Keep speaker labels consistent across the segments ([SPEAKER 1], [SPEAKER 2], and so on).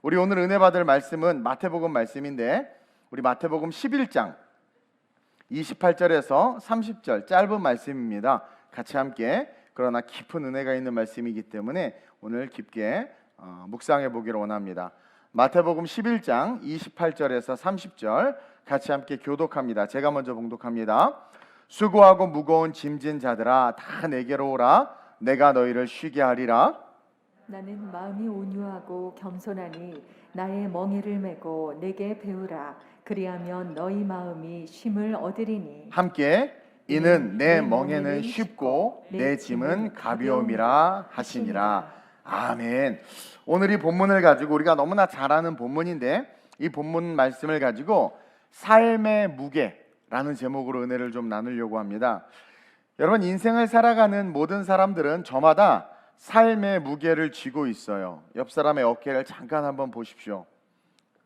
[SPEAKER 1] 우리 오늘 은혜 받을 말씀은 마태복음 말씀인데 우리 마태복음 11장 28절에서 30절 짧은 말씀입니다. 같이 함께 그러나 깊은 은혜가 있는 말씀이기 때문에 오늘 깊게 묵상해 보기를 원합니다. 마태복음 11장 28절에서 30절 같이 함께 교독합니다. 제가 먼저 봉독합니다. 수고하고 무거운 짐진 자들아 다 내게로 오라. 내가 너희를 쉬게 하리라.
[SPEAKER 2] 나는 마음이 온유하고 겸손하니 나의 멍에를 메고 내게 배우라. 그리하면 너희 마음이 쉼을 얻으리니.
[SPEAKER 1] 함께 이는 내 멍에는 쉽고 내 짐은 가벼움이라 하시니라. 아멘. 오늘 이 본문을 가지고 우리가 너무나 잘 아는 본문인데 이 본문 말씀을 가지고 삶의 무게라는 제목으로 은혜를 좀 나누려고 합니다. 여러분, 인생을 살아가는 모든 사람들은 저마다 삶의 무게를 쥐고 있어요. 옆 사람의 어깨를 잠깐 한번 보십시오.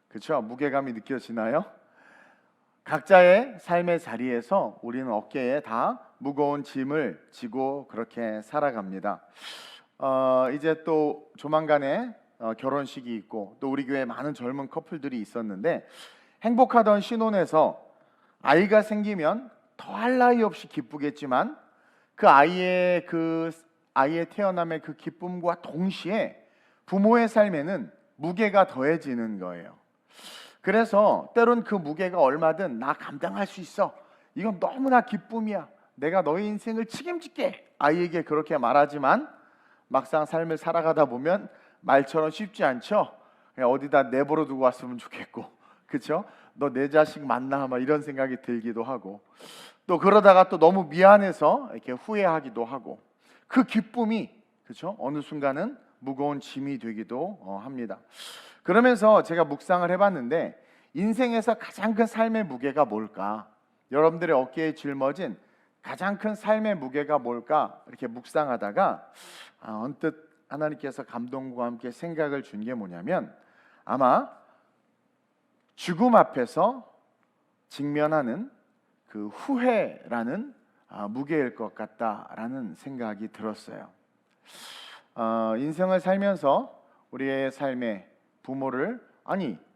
[SPEAKER 1] 그렇죠? 무게감이 느껴지나요? 각자의 삶의 자리에서 우리는 어깨에 다 무거운 짐을 지고 그렇게 살아갑니다. 이제 또 조만간에 결혼식이 있고 또 우리 교회에 많은 젊은 커플들이 있었는데 행복하던 신혼에서 아이가 생기면 더할 나위 없이 기쁘겠지만 그 아이의 태어남의 그 기쁨과 동시에 부모의 삶에는 무게가 더해지는 거예요. 그래서 때론 그 무게가 얼마든 나 감당할 수 있어. 이건 너무나 기쁨이야. 내가 너의 인생을 책임질게. 아이에게 그렇게 말하지만 막상 삶을 살아가다 보면 말처럼 쉽지 않죠. 그냥 어디다 내버려 두고 왔으면 좋겠고, 그렇죠? 너 내 자식 맞나? 막 이런 생각이 들기도 하고, 또 그러다가 또 너무 미안해서 이렇게 후회하기도 하고, 그 기쁨이 그렇죠? 어느 순간은 무거운 짐이 되기도 합니다. 그러면서 제가 묵상을 해봤는데 인생에서 가장 큰 삶의 무게가 뭘까? 여러분들의 어깨에 짊어진 가장 큰 삶의 무게가 뭘까? 이렇게 묵상하다가 언뜻 하나님께서 감동과 함께 생각을 준 게 뭐냐면 아마 죽음 앞에서 직면하는 그 후회라는 무게일 것 같다라는 생각이 들었어요. 인생을 살면서 우리의 삶에 부모를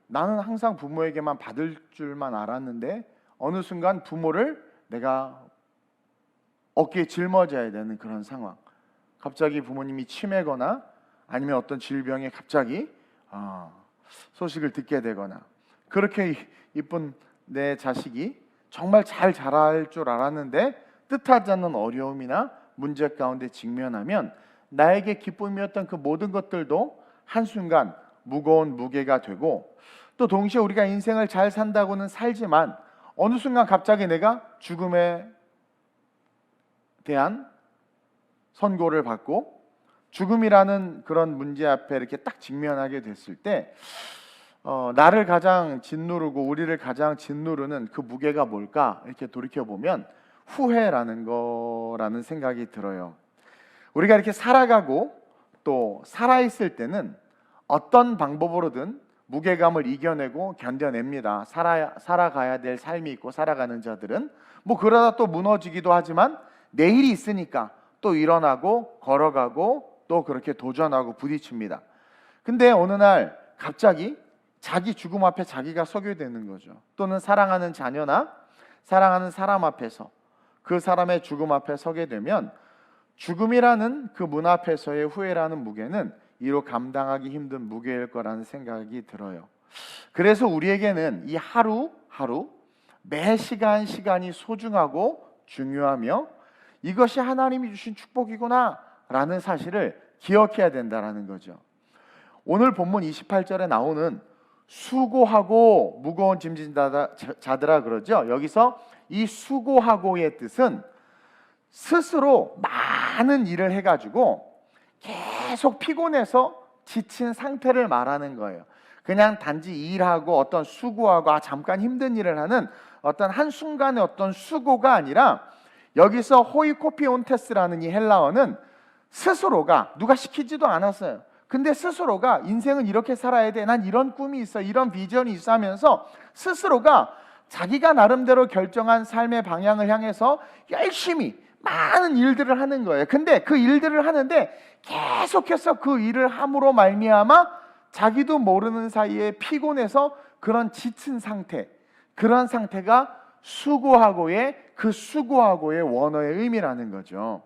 [SPEAKER 1] 나는 항상 부모에게만 받을 줄만 알았는데 어느 순간 부모를 내가 어깨에 짊어져야 되는 그런 상황. 갑자기 부모님이 치매거나 아니면 어떤 질병에 갑자기 소식을 듣게 되거나 그렇게 이쁜 내 자식이 정말 잘 자랄 줄 알았는데 뜻하지 않는 어려움이나 문제 가운데 직면하면 나에게 기쁨이었던 그 모든 것들도 한순간 무거운 무게가 되고 또 동시에 우리가 인생을 잘 산다고는 살지만 어느 순간 갑자기 내가 죽음에 대한 선고를 받고 죽음이라는 그런 문제 앞에 이렇게 딱 직면하게 됐을 때 나를 가장 짓누르고 우리를 가장 짓누르는 그 무게가 뭘까? 이렇게 돌이켜보면 후회라는 거라는 생각이 들어요. 우리가 이렇게 살아가고 또 살아있을 때는 어떤 방법으로든 무게감을 이겨내고 견뎌냅니다. 살아가야 될 삶이 있고 살아가는 자들은 그러다 또 무너지기도 하지만 내일이 있으니까 또 일어나고 걸어가고 또 그렇게 도전하고 부딪힙니다. 근데 어느 날 갑자기 자기 죽음 앞에 자기가 서게 되는 거죠. 또는 사랑하는 자녀나 사랑하는 사람 앞에서 그 사람의 죽음 앞에 서게 되면 죽음이라는 그 문 앞에서의 후회라는 무게는 이로 감당하기 힘든 무게일 거라는 생각이 들어요. 그래서 우리에게는 이 하루하루 매 시간이 소중하고 중요하며 이것이 하나님이 주신 축복이구나 라는 사실을 기억해야 된다는 거죠. 오늘 본문 28절에 나오는 수고하고 무거운 짐진 자들아 그러죠. 여기서 이 수고하고의 뜻은 스스로 많은 일을 해가지고 계속 피곤해서 지친 상태를 말하는 거예요. 그냥 단지 일하고 어떤 수고하고 잠깐 힘든 일을 하는 어떤 한순간의 어떤 수고가 아니라 여기서 호이코피온테스라는 이 헬라어는 스스로가 누가 시키지도 않았어요. 근데 스스로가 인생은 이렇게 살아야 돼. 난 이런 꿈이 있어. 이런 비전이 있어 하면서 스스로가 자기가 나름대로 결정한 삶의 방향을 향해서 열심히 많은 일들을 하는 거예요. 근데 그 일들을 하는데 계속해서 그 일을 함으로 말미암아 자기도 모르는 사이에 피곤해서 그런 지친 상태, 그런 상태가 수고하고의 그 수고하고의 원어의 의미라는 거죠.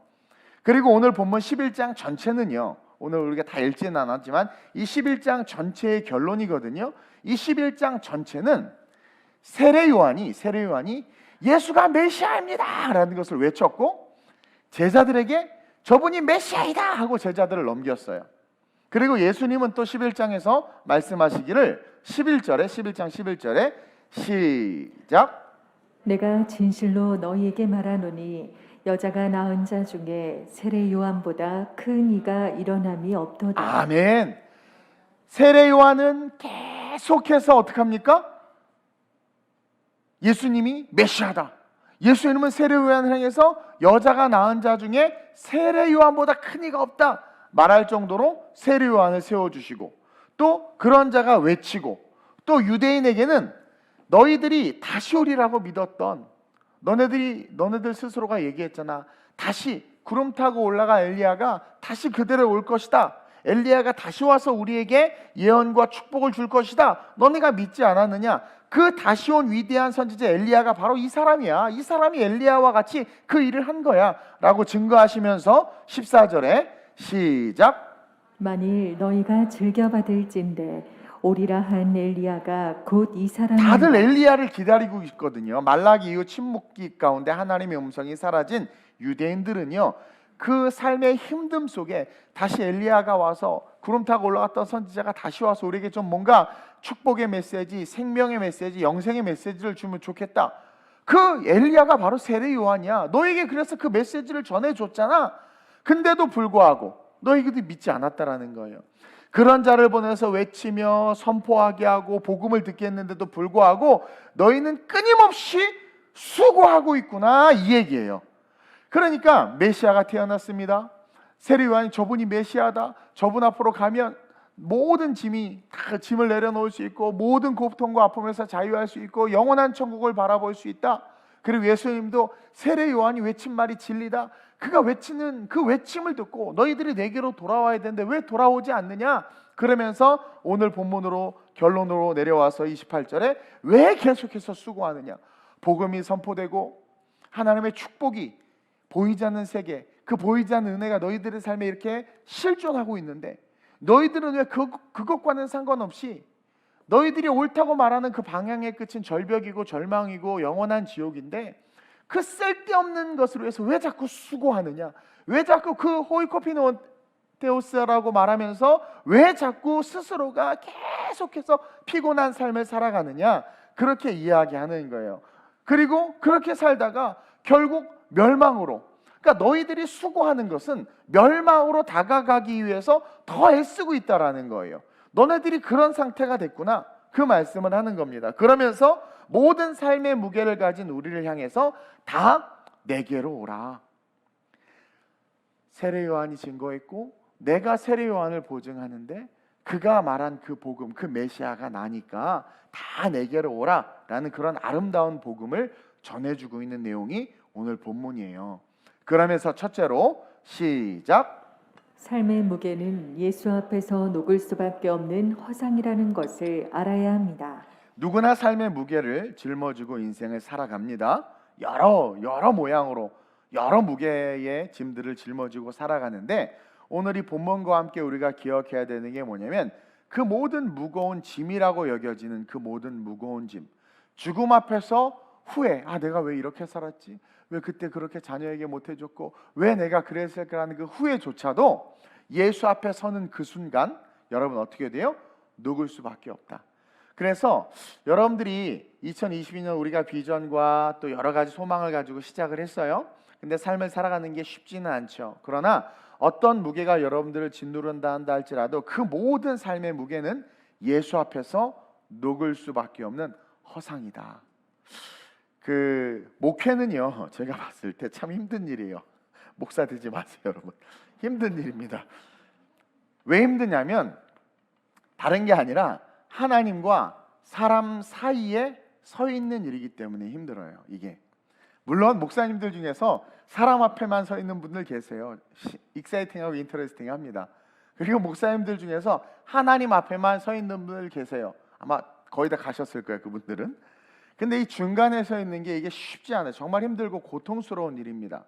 [SPEAKER 1] 그리고 오늘 본문 11장 전체는요, 오늘 우리가 다 읽지는 않았지만 이 11장 전체의 결론이거든요. 이 11장 전체는 세례 요한이 예수가 메시아입니다 라는 것을 외쳤고 제자들에게 저분이 메시아이다 하고 제자들을 넘겼어요. 그리고 예수님은 또 11장에서 말씀하시기를 11장 11절에 시작.
[SPEAKER 2] 내가 진실로 너희에게 말하노니 여자가 낳은 자 중에 세례 요한보다 큰 이가 일어남이 없도다.
[SPEAKER 1] 아멘. 세례 요한은 계속해서 어떻게 합니까? 예수님이 메시아다. 예수님은 세례 요한을 향해서 여자가 낳은 자 중에 세례 요한보다 큰 이가 없다 말할 정도로 세례 요한을 세워주시고 또 그런 자가 외치고 또 유대인에게는 너희들이 다시 오리라고 믿었던 너네들 스스로가 얘기했잖아. 다시 구름 타고 올라가 엘리야가 다시 그대로 올 것이다. 엘리야가 다시 와서 우리에게 예언과 축복을 줄 것이다. 너네가 믿지 않았느냐? 그 다시 온 위대한 선지자 엘리야가 바로 이 사람이야. 이 사람이 엘리야와 같이 그 일을 한 거야 라고 증거하시면서 14절에 시작.
[SPEAKER 2] 만일 너희가 즐겨받을진대 오리라 한 엘리야가 곧 이 사람이다.
[SPEAKER 1] 다들 엘리야를 기다리고 있거든요. 말라기 이후 침묵기 가운데 하나님의 음성이 사라진 유대인들은요, 그 삶의 힘듦 속에 다시 엘리야가 와서 구름 타고 올라갔던 선지자가 다시 와서 우리에게 좀 뭔가 축복의 메시지, 생명의 메시지, 영생의 메시지를 주면 좋겠다. 그 엘리야가 바로 세례 요한이야. 너에게 그래서 그 메시지를 전해줬잖아. 근데도 불구하고 너희들이 믿지 않았다라는 거예요. 그런 자를 보내서 외치며 선포하게 하고 복음을 듣게 했는데도 불구하고 너희는 끊임없이 수고하고 있구나 이 얘기예요. 그러니까 메시아가 태어났습니다. 세례 요한이 저분이 메시아다. 저분 앞으로 가면 모든 짐을 내려놓을 수 있고 모든 고통과 아픔에서 자유할 수 있고 영원한 천국을 바라볼 수 있다. 그리고 예수님도 세례 요한이 외친 말이 진리다. 그가 외치는 그 외침을 듣고 너희들이 내게로 돌아와야 되는데 왜 돌아오지 않느냐? 그러면서 오늘 본문으로 결론으로 내려와서 28절에 왜 계속해서 수고하느냐? 복음이 선포되고 하나님의 축복이 보이지 않는 세계, 그 보이지 않는 은혜가 너희들의 삶에 이렇게 실존하고 있는데 너희들은 왜 그것과는 상관없이 너희들이 옳다고 말하는 그 방향의 끝은 절벽이고 절망이고 영원한 지옥인데 그 쓸데없는 것을 위해서 왜 자꾸 수고하느냐? 왜 자꾸 그 호이코피노테오스라고 말하면서 왜 자꾸 스스로가 계속해서 피곤한 삶을 살아가느냐? 그렇게 이야기하는 거예요. 그리고 그렇게 살다가 결국 멸망으로, 그러니까 너희들이 수고하는 것은 멸망으로 다가가기 위해서 더 애쓰고 있다라는 거예요. 너네들이 그런 상태가 됐구나. 그 말씀을 하는 겁니다. 그러면서 모든 삶의 무게를 가진 우리를 향해서 다 내게로 오라. 세례 요한이 증거했고 내가 세례 요한을 보증하는데 그가 말한 그 복음, 그 메시아가 나니까 다 내게로 오라라는 그런 아름다운 복음을 전해주고 있는 내용이 오늘 본문이에요. 그러면서 첫째로 시작.
[SPEAKER 2] 삶의 무게는 예수 앞에서 녹을 수밖에 없는 허상이라는 것을 알아야 합니다.
[SPEAKER 1] 누구나 삶의 무게를 짊어지고 인생을 살아갑니다. 여러 모양으로 여러 무게의 짐들을 짊어지고 살아가는데 오늘 이 본문과 함께 우리가 기억해야 되는 게 뭐냐면 그 모든 무거운 짐이라고 여겨지는 그 모든 무거운 짐, 죽음 앞에서 후회, 내가 왜 이렇게 살았지? 왜 그때 그렇게 자녀에게 못해줬고 왜 내가 그랬을까라는 그 후회조차도 예수 앞에 서는 그 순간 여러분 어떻게 돼요? 녹을 수밖에 없다. 그래서 여러분들이 2022년 우리가 비전과 또 여러 가지 소망을 가지고 시작을 했어요. 근데 삶을 살아가는 게 쉽지는 않죠. 그러나 어떤 무게가 여러분들을 짓누른다 한다 할지라도 그 모든 삶의 무게는 예수 앞에서 녹을 수밖에 없는 허상이다. 그 목회는요, 제가 봤을 때 참 힘든 일이에요. 목사 되지 마세요, 여러분. 힘든 일입니다. 왜 힘드냐면 다른 게 아니라 하나님과 사람 사이에 서 있는 일이기 때문에 힘들어요. 이게 물론 목사님들 중에서 사람 앞에만 서 있는 분들 계세요. 익사이팅하고 인터레스팅합니다. 그리고 목사님들 중에서 하나님 앞에만 서 있는 분들 계세요. 아마 거의 다 가셨을 거예요, 그분들은. 근데 이 중간에 서 있는 게 이게 쉽지 않아요. 정말 힘들고 고통스러운 일입니다.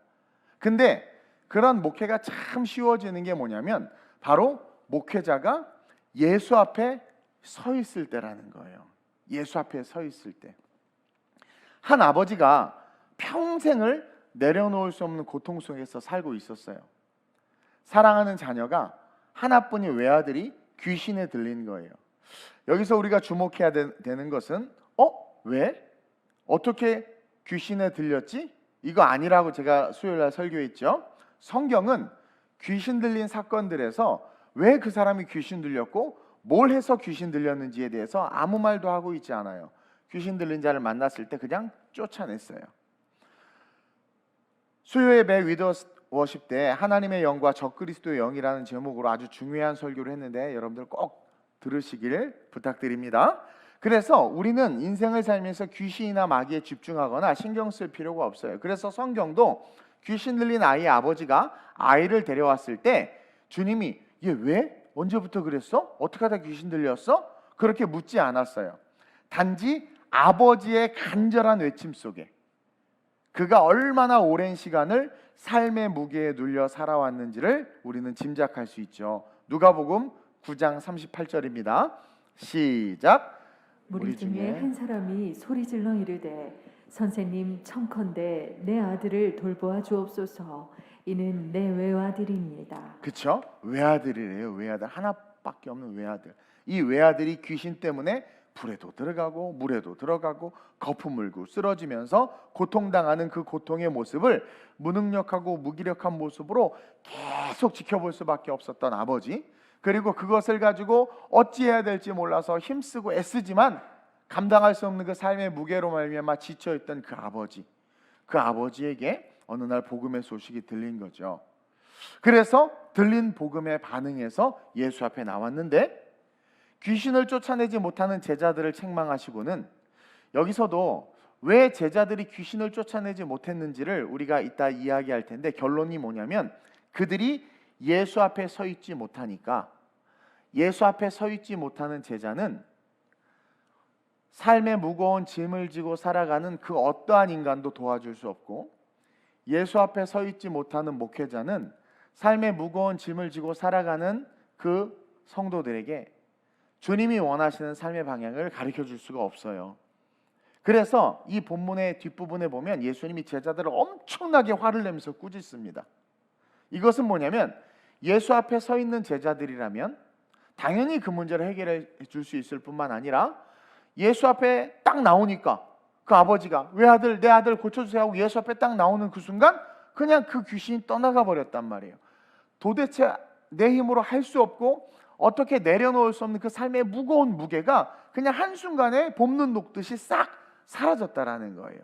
[SPEAKER 1] 근데 그런 목회가 참 쉬워지는 게 뭐냐면 바로 목회자가 예수 앞에 서 있을 때라는 거예요. 예수 앞에 서 있을 때. 한 아버지가 평생을 내려놓을 수 없는 고통 속에서 살고 있었어요. 사랑하는 자녀가 하나뿐인 외아들이 귀신에 들린 거예요. 여기서 우리가 주목해야 되는 것은 왜? 어떻게 귀신에 들렸지? 이거 아니라고 제가 수요일날 설교했죠. 성경은 귀신 들린 사건들에서 왜 그 사람이 귀신 들렸고 뭘 해서 귀신 들렸는지에 대해서 아무 말도 하고 있지 않아요. 귀신 들린 자를 만났을 때 그냥 쫓아냈어요. 수요예배 매 위더 워십 때 하나님의 영과 적그리스도의 영이라는 제목으로 아주 중요한 설교를 했는데 여러분들 꼭 들으시길 부탁드립니다. 그래서 우리는 인생을 살면서 귀신이나 마귀에 집중하거나 신경 쓸 필요가 없어요. 그래서 성경도 귀신 들린 아이의 아버지가 아이를 데려왔을 때 주님이 얘 왜? 언제부터 그랬어? 어떻게 하다 귀신 들렸어? 그렇게 묻지 않았어요. 단지 아버지의 간절한 외침 속에 그가 얼마나 오랜 시간을 삶의 무게에 눌려 살아왔는지를 우리는 짐작할 수 있죠. 누가복음 9장 38절입니다. 시작.
[SPEAKER 2] 무리 중에 한 사람이 소리질러 이르되 선생님 청컨대 내 아들을 돌보아 주옵소서. 이는 내 외아들입니다.
[SPEAKER 1] 그렇죠? 외아들이래요. 외아들 하나밖에 없는 외아들. 이 외아들이 귀신 때문에 불에도 들어가고 물에도 들어가고 거품 물고 쓰러지면서 고통당하는 그 고통의 모습을 무능력하고 무기력한 모습으로 계속 지켜볼 수밖에 없었던 아버지, 그리고 그것을 가지고 어찌해야 될지 몰라서 힘쓰고 애쓰지만 감당할 수 없는 그 삶의 무게로 말미암아 지쳐있던 그 아버지, 그 아버지에게 어느 날 복음의 소식이 들린 거죠. 그래서 들린 복음에 반응해서 예수 앞에 나왔는데 귀신을 쫓아내지 못하는 제자들을 책망하시고는 여기서도 왜 제자들이 귀신을 쫓아내지 못했는지를 우리가 이따 이야기할 텐데 결론이 뭐냐면 그들이 예수 앞에 서 있지 못하니까 예수 앞에 서 있지 못하는 제자는 삶의 무거운 짐을 지고 살아가는 그 어떠한 인간도 도와줄 수 없고 예수 앞에 서 있지 못하는 목회자는 삶의 무거운 짐을 지고 살아가는 그 성도들에게 주님이 원하시는 삶의 방향을 가르쳐 줄 수가 없어요. 그래서 이 본문의 뒷부분에 보면 예수님이 제자들을 엄청나게 화를 내면서 꾸짖습니다. 이것은 뭐냐면 예수 앞에 서 있는 제자들이라면 당연히 그 문제를 해결해 줄 수 있을 뿐만 아니라 예수 앞에 딱 나오니까 그 아버지가 외아들 내 아들 고쳐주세요 하고 예수 앞에 딱 나오는 그 순간 그냥 그 귀신이 떠나가 버렸단 말이에요. 도대체 내 힘으로 할 수 없고 어떻게 내려놓을 수 없는 그 삶의 무거운 무게가 그냥 한순간에 봄눈 녹듯이 싹 사라졌다라는 거예요.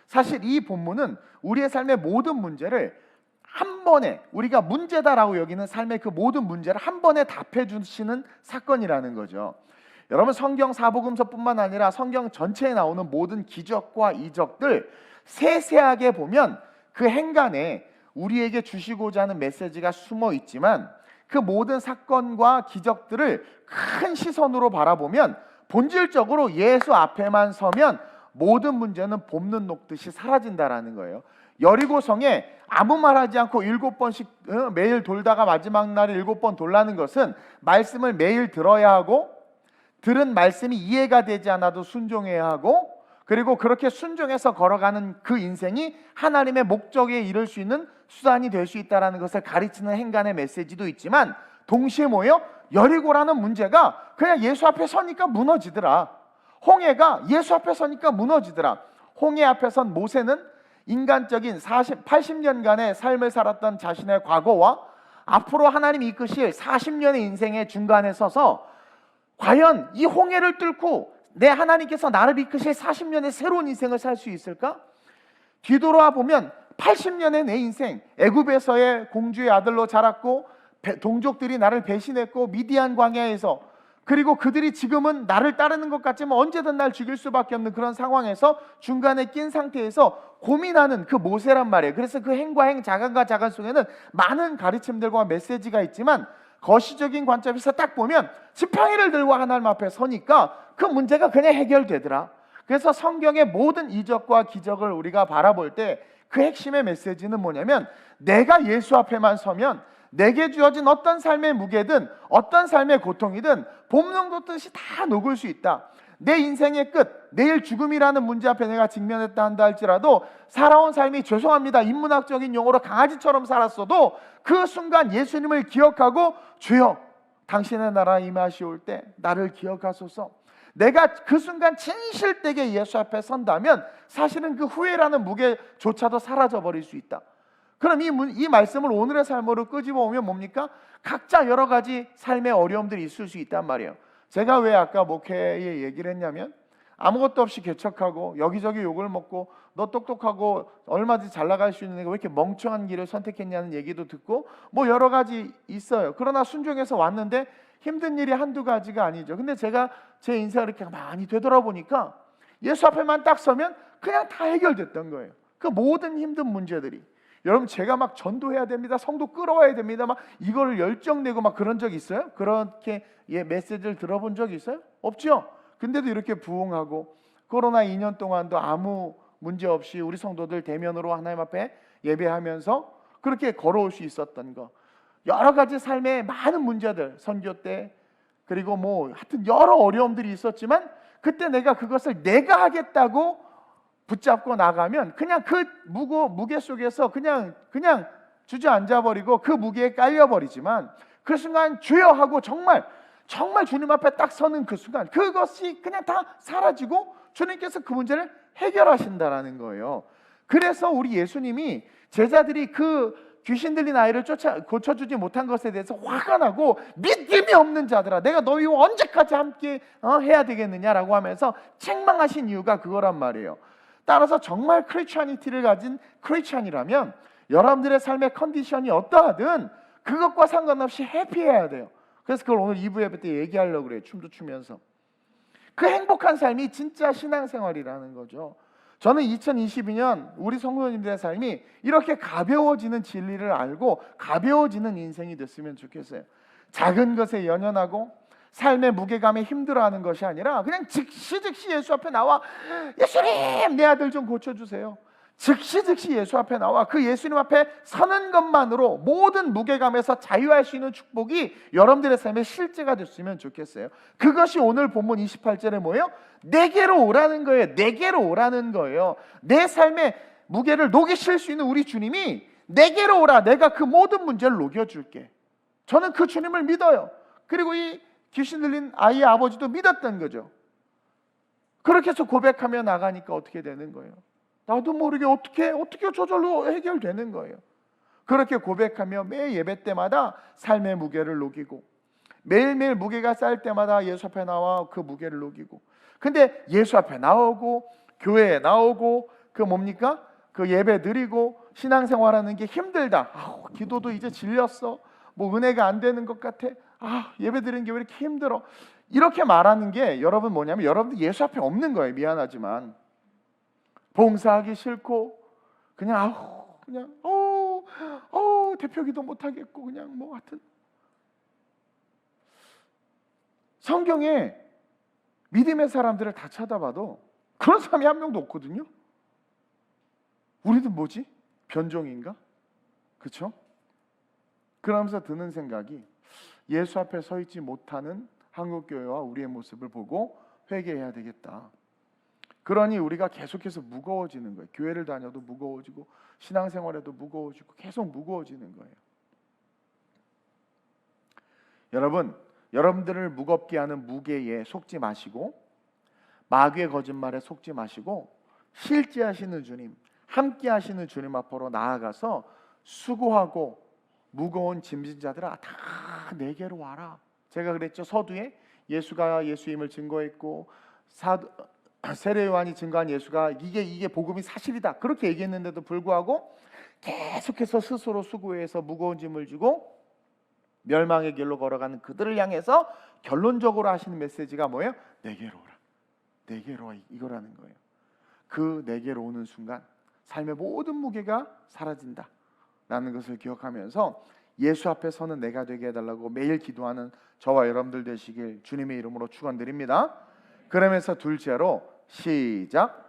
[SPEAKER 1] 사실 이 본문은 우리의 삶의 모든 문제를 한 번에 우리가 문제다라고 여기는 삶의 그 모든 문제를 한 번에 답해 주시는 사건이라는 거죠. 여러분 성경 사복음서뿐만 아니라 성경 전체에 나오는 모든 기적과 이적들 세세하게 보면 그 행간에 우리에게 주시고자 하는 메시지가 숨어 있지만 그 모든 사건과 기적들을 큰 시선으로 바라보면 본질적으로 예수 앞에만 서면 모든 문제는 봄눈 녹듯이 사라진다라는 거예요. 여리고성에 아무 말하지 않고 7번씩 매일 돌다가 마지막 날에 7번 돌라는 것은 말씀을 매일 들어야 하고 들은 말씀이 이해가 되지 않아도 순종해야 하고 그리고 그렇게 순종해서 걸어가는 그 인생이 하나님의 목적에 이를 수 있는 수단이 될 수 있다는 것을 가르치는 행간의 메시지도 있지만 동시에 뭐예요? 여리고라는 문제가 그냥 예수 앞에 서니까 무너지더라. 홍해가 예수 앞에 서니까 무너지더라. 홍해 앞에 선 모세는 인간적인 80년간의 삶을 살았던 자신의 과거와 앞으로 하나님이 이끄실 40년의 인생의 중간에 서서 과연 이 홍해를 뚫고 내 하나님께서 나를 이끄실 40년의 새로운 인생을 살 수 있을까? 뒤돌아와 보면 80년의 내 인생, 애굽에서의 공주의 아들로 자랐고 동족들이 나를 배신했고 미디안 광야에서 그리고 그들이 지금은 나를 따르는 것 같지만 언제든 날 죽일 수밖에 없는 그런 상황에서 중간에 낀 상태에서 고민하는 그 모세란 말이에요. 그래서 그 행과 행, 자간과 자간 속에는 많은 가르침들과 메시지가 있지만 거시적인 관점에서 딱 보면 지팡이를 들고 하나님 앞에 서니까 그 문제가 그냥 해결되더라. 그래서 성경의 모든 이적과 기적을 우리가 바라볼 때 그 핵심의 메시지는 뭐냐면, 내가 예수 앞에만 서면 내게 주어진 어떤 삶의 무게든 어떤 삶의 고통이든 봄농 돋듯이 다 녹을 수 있다. 내 인생의 끝, 내일 죽음이라는 문제 앞에 내가 직면했다 한다 할지라도 살아온 삶이, 죄송합니다, 인문학적인 용어로 강아지처럼 살았어도 그 순간 예수님을 기억하고, 주여 당신의 나라 임하시올 때 나를 기억하소서, 내가 그 순간 진실되게 예수 앞에 선다면 사실은 그 후회라는 무게조차도 사라져 버릴 수 있다. 그럼 이 말씀을 오늘의 삶으로 끄집어 오면 뭡니까? 각자 여러 가지 삶의 어려움들이 있을 수 있단 말이에요. 제가 왜 아까 목회에 얘기를 했냐면, 아무것도 없이 개척하고 여기저기 욕을 먹고 너 똑똑하고 얼마든지 잘 나갈 수 있는 애가 왜 이렇게 멍청한 길을 선택했냐는 얘기도 듣고 뭐 여러 가지 있어요. 그러나 순종해서 왔는데 힘든 일이 한두 가지가 아니죠. 근데 제가 제 인생을 이렇게 많이 되돌아보니까 예수 앞에만 딱 서면 그냥 다 해결됐던 거예요. 그 모든 힘든 문제들이. 여러분, 제가 막 전도해야 됩니다, 성도 끌어와야 됩니다, 막 이거를 열정내고 막 그런 적 있어요? 그렇게 메시지를 들어본 적 있어요? 없죠. 근데도 이렇게 부흥하고 코로나 2년 동안도 아무 문제 없이 우리 성도들 대면으로 하나님 앞에 예배하면서 그렇게 걸어올 수 있었던 거, 여러 가지 삶의 많은 문제들, 선교 때, 그리고 뭐 하여튼 여러 어려움들이 있었지만 그때 내가 그것을 내가 하겠다고 붙잡고 나가면 그냥 그 무게 속에서 그냥 주저앉아 버리고 그 무게에 깔려 버리지만, 그 순간 주여 하고 정말 주님 앞에 딱 서는 그 순간 그것이 그냥 다 사라지고 주님께서 그 문제를 해결하신다라는 거예요. 그래서 우리 예수님이 제자들이 그 귀신 들린 아이를 고쳐주지 못한 것에 대해서 화가 나고, 믿음이 없는 자들아 내가 너희와 언제까지 함께 해야 되겠느냐라고 하면서 책망하신 이유가 그거란 말이에요. 따라서 정말 크리스찬이티를 가진 크리스찬이라면 여러분들의 삶의 컨디션이 어떠하든 그것과 상관없이 해피해야 돼요. 그래서 그걸 오늘 2부 예배 때 얘기하려고 그래요. 춤도 추면서. 그 행복한 삶이 진짜 신앙생활이라는 거죠. 저는 2022년 우리 성도님들의 삶이 이렇게 가벼워지는 진리를 알고 가벼워지는 인생이 됐으면 좋겠어요. 작은 것에 연연하고 삶의 무게감에 힘들어하는 것이 아니라 그냥 즉시 예수 앞에 나와, 예수님 내 아들 좀 고쳐주세요. 즉시 예수 앞에 나와 그 예수님 앞에 서는 것만으로 모든 무게감에서 자유할 수 있는 축복이 여러분들의 삶의 실제가 됐으면 좋겠어요. 그것이 오늘 본문 28절에 뭐예요? 내게로 오라는 거예요. 내게로 오라는 거예요. 내 삶의 무게를 녹이실 수 있는 우리 주님이 내게로 오라, 내가 그 모든 문제를 녹여줄게. 저는 그 주님을 믿어요. 그리고 이 귀신 들린 아이의 아버지도 믿었던 거죠. 그렇게 해서 고백하며 나가니까 어떻게 되는 거예요? 나도 모르게 어떻게 저절로 해결되는 거예요. 그렇게 고백하며 매 예배 때마다 삶의 무게를 녹이고, 매일매일 무게가 쌓일 때마다 예수 앞에 나와 그 무게를 녹이고. 근데 예수 앞에 나오고 교회에 나오고 그 뭡니까? 그 예배 드리고 신앙생활하는 게 힘들다. 기도도 이제 질렸어. 뭐 은혜가 안 되는 것 같아. 예배 드리는 게 왜 이렇게 힘들어. 이렇게 말하는 게 여러분 뭐냐면 여러분들 예수 앞에 없는 거예요. 미안하지만. 봉사하기 싫고 그냥 대표기도 못 하겠고 그냥 뭐 하여튼. 성경에 믿음의 사람들을 다 찾아봐도 그런 사람이 한 명도 없거든요. 우리도 뭐지? 변종인가? 그렇죠? 그러면서 드는 생각이, 예수 앞에 서 있지 못하는 한국교회와 우리의 모습을 보고 회개해야 되겠다. 그러니 우리가 계속해서 무거워지는 거예요. 교회를 다녀도 무거워지고 신앙생활에도 무거워지고 계속 무거워지는 거예요. 여러분들을 무겁게 하는 무게에 속지 마시고, 마귀의 거짓말에 속지 마시고, 실제 하시는 주님, 함께 하시는 주님 앞으로 나아가서 수고하고 무거운 짐진 자들아 다 내게로 와라. 제가 그랬죠. 서두에 예수가 예수임을 증거했고 세례 요한이 증거한 예수가 이게 복음이 사실이다 그렇게 얘기했는데도 불구하고 계속해서 스스로 수고해서 무거운 짐을 지고 멸망의 길로 걸어가는 그들을 향해서 결론적으로 하시는 메시지가 뭐예요? 내게로 오라. 내게로 와, 이거라는 거예요. 그 내게로 오는 순간 삶의 모든 무게가 사라진다 라는 것을 기억하면서 예수 앞에 서는 내가 되게 해달라고 매일 기도하는 저와 여러분들 되시길 주님의 이름으로 축원드립니다. 그러면서 둘째로 시작.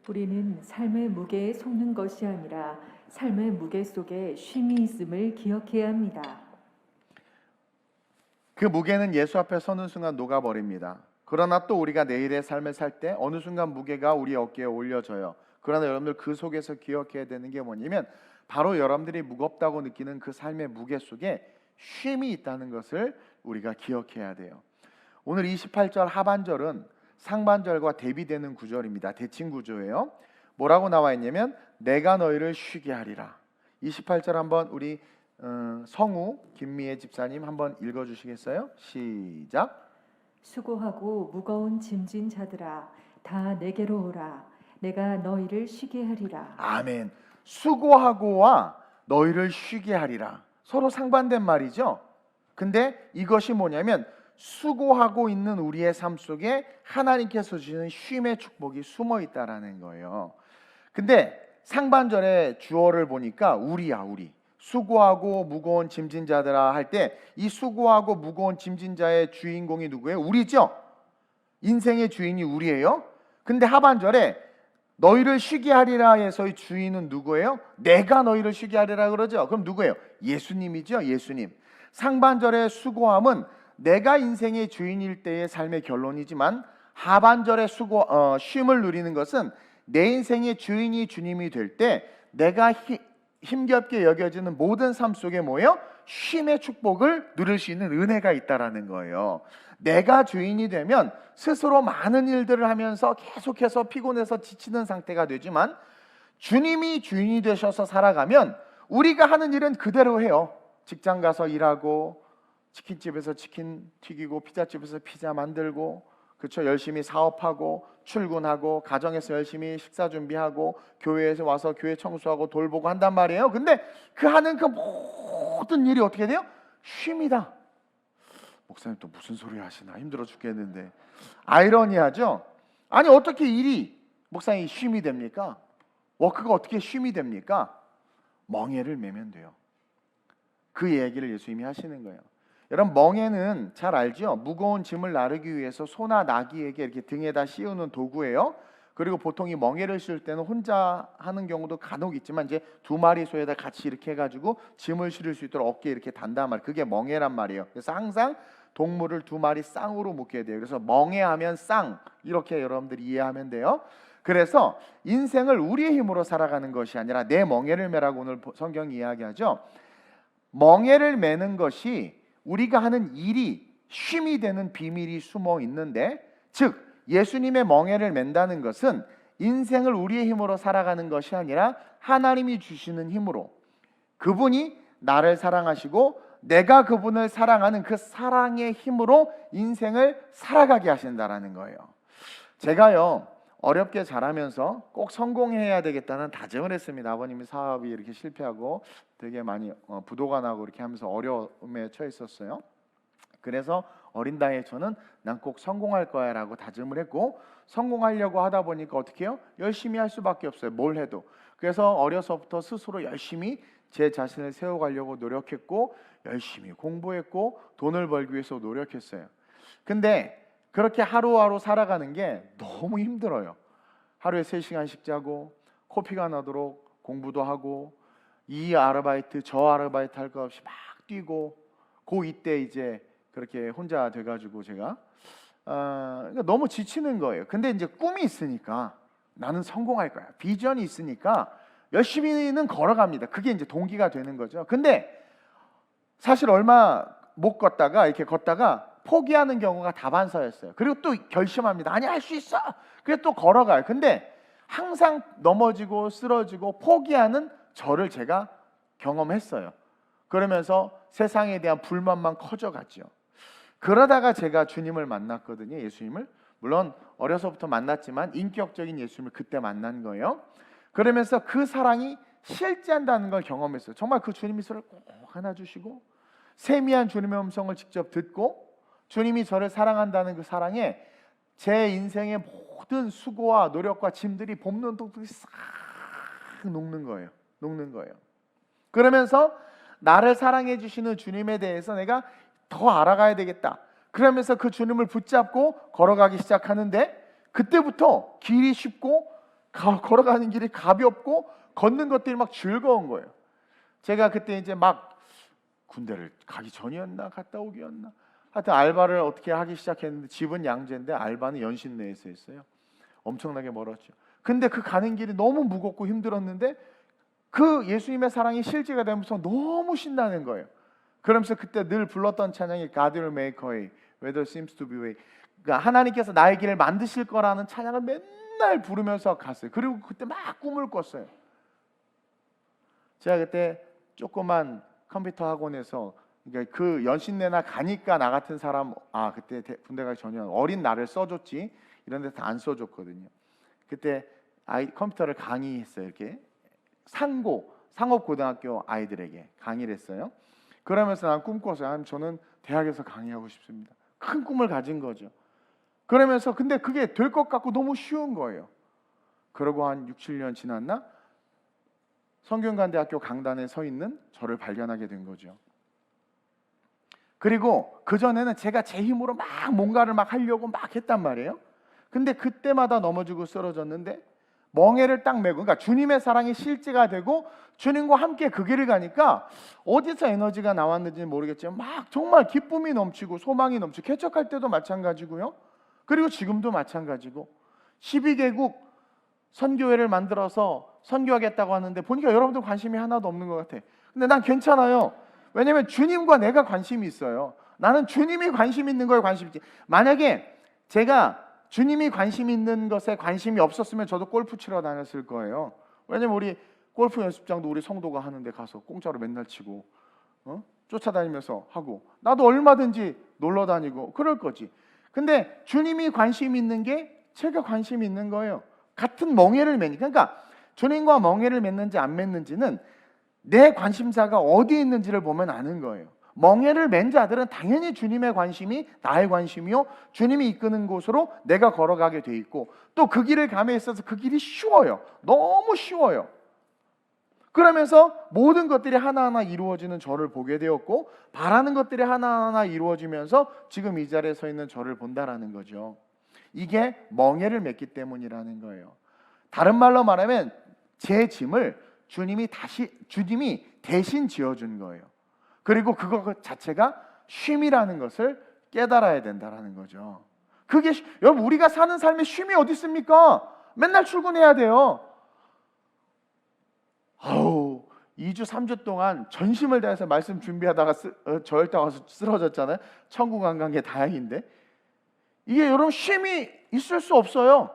[SPEAKER 2] 우리는 삶의 무게에 속는 것이 아니라 삶의 무게 속에 쉼이 있음을 기억해야 합니다.
[SPEAKER 1] 그 무게는 예수 앞에 서는 순간 녹아버립니다. 그러나 또 우리가 내일의 삶을 살 때 어느 순간 무게가 우리 어깨에 올려져요. 그러나 여러분들 그 속에서 기억해야 되는 게 뭐냐면 바로 여러분들이 무겁다고 느끼는 그 삶의 무게 속에 쉼이 있다는 것을 우리가 기억해야 돼요. 오늘 28절 하반절은 상반절과 대비되는 구절입니다. 대칭 구조예요. 뭐라고 나와 있냐면 내가 너희를 쉬게 하리라. 28절 한번 우리 성우 김미애 집사님 한번 읽어주시겠어요? 시작.
[SPEAKER 2] 수고하고 무거운 짐진 자들아 다 내게로 오라. 내가 너희를 쉬게 하리라.
[SPEAKER 1] 아멘. 수고하고와 너희를 쉬게 하리라. 서로 상반된 말이죠. 근데 이것이 뭐냐면 수고하고 있는 우리의 삶 속에 하나님께서 주시는 쉼의 축복이 숨어 있다라는 거예요. 근데 상반절의 주어를 보니까 우리야, 우리. 수고하고 무거운 짐진 자들아 할 때 이 수고하고 무거운 짐진 자의 주인공이 누구예요? 우리죠. 인생의 주인이 우리예요. 근데 하반절에 너희를 쉬게 하리라에서의 주인은 누구예요? 내가 너희를 쉬게 하리라 그러죠. 그럼 누구예요? 예수님이죠. 예수님. 상반절의 수고함은 내가 인생의 주인일 때의 삶의 결론이지만 하반절의 쉼을 누리는 것은 내 인생의 주인이 주님이 될 때 내가 힘겹게 여겨지는 모든 삶 속에 뭐예요? 쉼의 축복을 누릴 수 있는 은혜가 있다라는 거예요. 내가 주인이 되면 스스로 많은 일들을 하면서 계속해서 피곤해서 지치는 상태가 되지만 주님이 주인이 되셔서 살아가면 우리가 하는 일은 그대로 해요. 직장 가서 일하고 치킨집에서 치킨 튀기고 피자집에서 피자 만들고 그렇죠. 열심히 사업하고 출근하고 가정에서 열심히 식사 준비하고 교회에서 와서 교회 청소하고 돌보고 한단 말이에요. 근데 그 하는 그 모든 일이 어떻게 돼요? 쉼이다. 목사님 또 무슨 소리 하시나 힘들어 죽겠는데 아이러니하죠. 아니 어떻게 일이 목사님 쉼이 됩니까? 워크가 어떻게 쉼이 됩니까? 멍에를 매면 돼요. 그 얘기를 예수님이 하시는 거예요. 여러분 멍에는 잘 알죠? 무거운 짐을 나르기 위해서 소나 나귀에게 이렇게 등에다 씌우는 도구예요. 그리고 보통 이 멍에를 씌울 때는 혼자 하는 경우도 간혹 있지만 이제 두 마리 소에다 같이 이렇게 해가지고 짐을 실을 수 있도록 어깨에 이렇게 단단 말이에요. 그게 멍에란 말이에요. 그래서 항상 동물을 두 마리 쌍으로 묶여야 돼요. 그래서 멍에하면 쌍 이렇게 여러분들이 이해하면 돼요. 그래서 인생을 우리의 힘으로 살아가는 것이 아니라 내 멍에를 매라고 오늘 성경이 이야기하죠. 멍에를 매는 것이 우리가 하는 일이 쉼이 되는 비밀이 숨어 있는데 즉 예수님의 멍에를 맨다는 것은 인생을 우리의 힘으로 살아가는 것이 아니라 하나님이 주시는 힘으로 그분이 나를 사랑하시고 내가 그분을 사랑하는 그 사랑의 힘으로 인생을 살아가게 하신다라는 거예요. 제가요 어렵게 자라면서 꼭 성공해야 되겠다는 다짐을 했습니다. 아버님이 사업이 이렇게 실패하고 되게 많이 부도가 나고 이렇게 하면서 어려움에 처했었어요. 그래서 어린 나이에 저는 난 꼭 성공할 거야 라고 다짐을 했고 성공하려고 하다 보니까 어떻게 해요? 열심히 할 수밖에 없어요. 뭘 해도. 그래서 어려서부터 스스로 열심히 제 자신을 세워가려고 노력했고 열심히 공부했고 돈을 벌기 위해서 노력했어요. 근데 그렇게 하루하루 살아가는 게 너무 힘들어요. 하루에 3시간씩 자고 코피가 나도록 공부도 하고 이 아르바이트 저 아르바이트 할 거 없이 막 뛰고 이때 이제 그렇게 혼자 돼가지고 제가 그러니까 너무 지치는 거예요. 근데 이제 꿈이 있으니까 나는 성공할 거야. 비전이 있으니까 열심히는 걸어갑니다. 그게 이제 동기가 되는 거죠. 근데 사실 얼마 못 걷다가 이렇게 걷다가 포기하는 경우가 다반사였어요. 그리고 또 결심합니다. 아니 할 수 있어. 그래서 또 걸어가요. 근데 항상 넘어지고 쓰러지고 포기하는 저를 제가 경험했어요. 그러면서 세상에 대한 불만만 커져갔죠. 그러다가 제가 주님을 만났거든요. 예수님을. 물론 어려서부터 만났지만 인격적인 예수님을 그때 만난 거예요. 그러면서 그 사랑이 실제한다는 걸 경험했어요. 정말 그 주님이 저를 꼭 안아주시고 세미한 주님의 음성을 직접 듣고 주님이 저를 사랑한다는 그 사랑에 제 인생의 모든 수고와 노력과 짐들이 봄눈 독듯이 싹 녹는 거예요. 그러면서 나를 사랑해 주시는 주님에 대해서 내가 더 알아가야 되겠다. 그러면서 그 주님을 붙잡고 걸어가기 시작하는데, 그때부터 길이 쉽고 걸어가는 길이 가볍고 걷는 것들이 막 즐거운 거예요. 제가 그때 이제 막 군대를 가기 전이었나 갔다 오기였나, 하여튼 알바를 어떻게 하기 시작했는데, 집은 양재인데 알바는 연신내에서 했어요. 엄청나게 멀었죠. 근데 그 가는 길이 너무 무겁고 힘들었는데 그 예수님의 사랑이 실제가 되면서 너무 신나는 거예요. 그러면서 그때 늘 불렀던 찬양이 God will make a way where there seems to be way. 그러니까 하나님께서 나의 길을 만드실 거라는 찬양을 맨날 부르면서 갔어요. 그리고 그때 막 꿈을 꿨어요. 제가 그때 조그만 컴퓨터 학원에서, 그러니까 그 연신내나 가니까 나 같은 사람, 그때 군대 가기 전에 어린 나를 써줬지 이런 데서 안 써줬거든요. 그때 컴퓨터를 강의했어요. 이렇게 상업고등학교 아이들에게 강의를 했어요. 그러면서 난 꿈꿨어요. 저는 대학에서 강의하고 싶습니다. 큰 꿈을 가진 거죠. 그러면서 근데 그게 될 것 같고 너무 쉬운 거예요. 그러고 한 6, 7년 지났나? 성균관대학교 강단에 서 있는 저를 발견하게 된 거죠. 그리고 그전에는 제가 제 힘으로 막 뭔가를 막 하려고 막 했단 말이에요. 근데 그때마다 넘어지고 쓰러졌는데, 멍에를 딱 메고, 그러니까 주님의 사랑이 실제가 되고 주님과 함께 그 길을 가니까 어디서 에너지가 나왔는지는 모르겠지만 막 정말 기쁨이 넘치고 소망이 넘치고, 개척할 때도 마찬가지고요. 그리고 지금도 마찬가지고, 12개국 선교회를 만들어서 선교하겠다고 하는데 보니까 여러분들 관심이 하나도 없는 것 같아. 근데 난 괜찮아요. 왜냐면 주님과 내가 관심이 있어요. 나는 주님이 관심 있는 거에 관심이 있지. 만약에 제가 주님이 관심 있는 것에 관심이 없었으면 저도 골프 치러 다녔을 거예요. 왜냐면 우리 골프 연습장도 우리 성도가 하는데 가서 공짜로 맨날 치고 쫓아다니면서 하고, 나도 얼마든지 놀러 다니고 그럴 거지. 근데 주님이 관심 있는 게 제가 관심 있는 거예요. 같은 멍에를 매니까. 그러니까 주님과 멍에를 맺는지 안 맺는지는 내 관심사가 어디에 있는지를 보면 아는 거예요. 멍에를 맨 자들은 당연히 주님의 관심이 나의 관심이요, 주님이 이끄는 곳으로 내가 걸어가게 돼 있고, 또 그 길을 감에 있어서 그 길이 쉬워요. 너무 쉬워요. 그러면서 모든 것들이 하나하나 이루어지는 저를 보게 되었고, 바라는 것들이 하나하나 이루어지면서 지금 이 자리에 서 있는 저를 본다라는 거죠. 이게 멍에를 맺기 때문이라는 거예요. 다른 말로 말하면 제 짐을 주님이 대신 지어준 거예요. 그리고 그것 자체가 쉼이라는 것을 깨달아야 된다는 거죠. 그게 여러분, 우리가 사는 삶에 쉼이 어디 있습니까? 맨날 출근해야 돼요. 2주 3주 동안 전심을 다해서 말씀 준비하다가 저혈당 와서 쓰러졌잖아요. 천국 안 간 게 다행인데, 이게 여러분 쉼이 있을 수 없어요.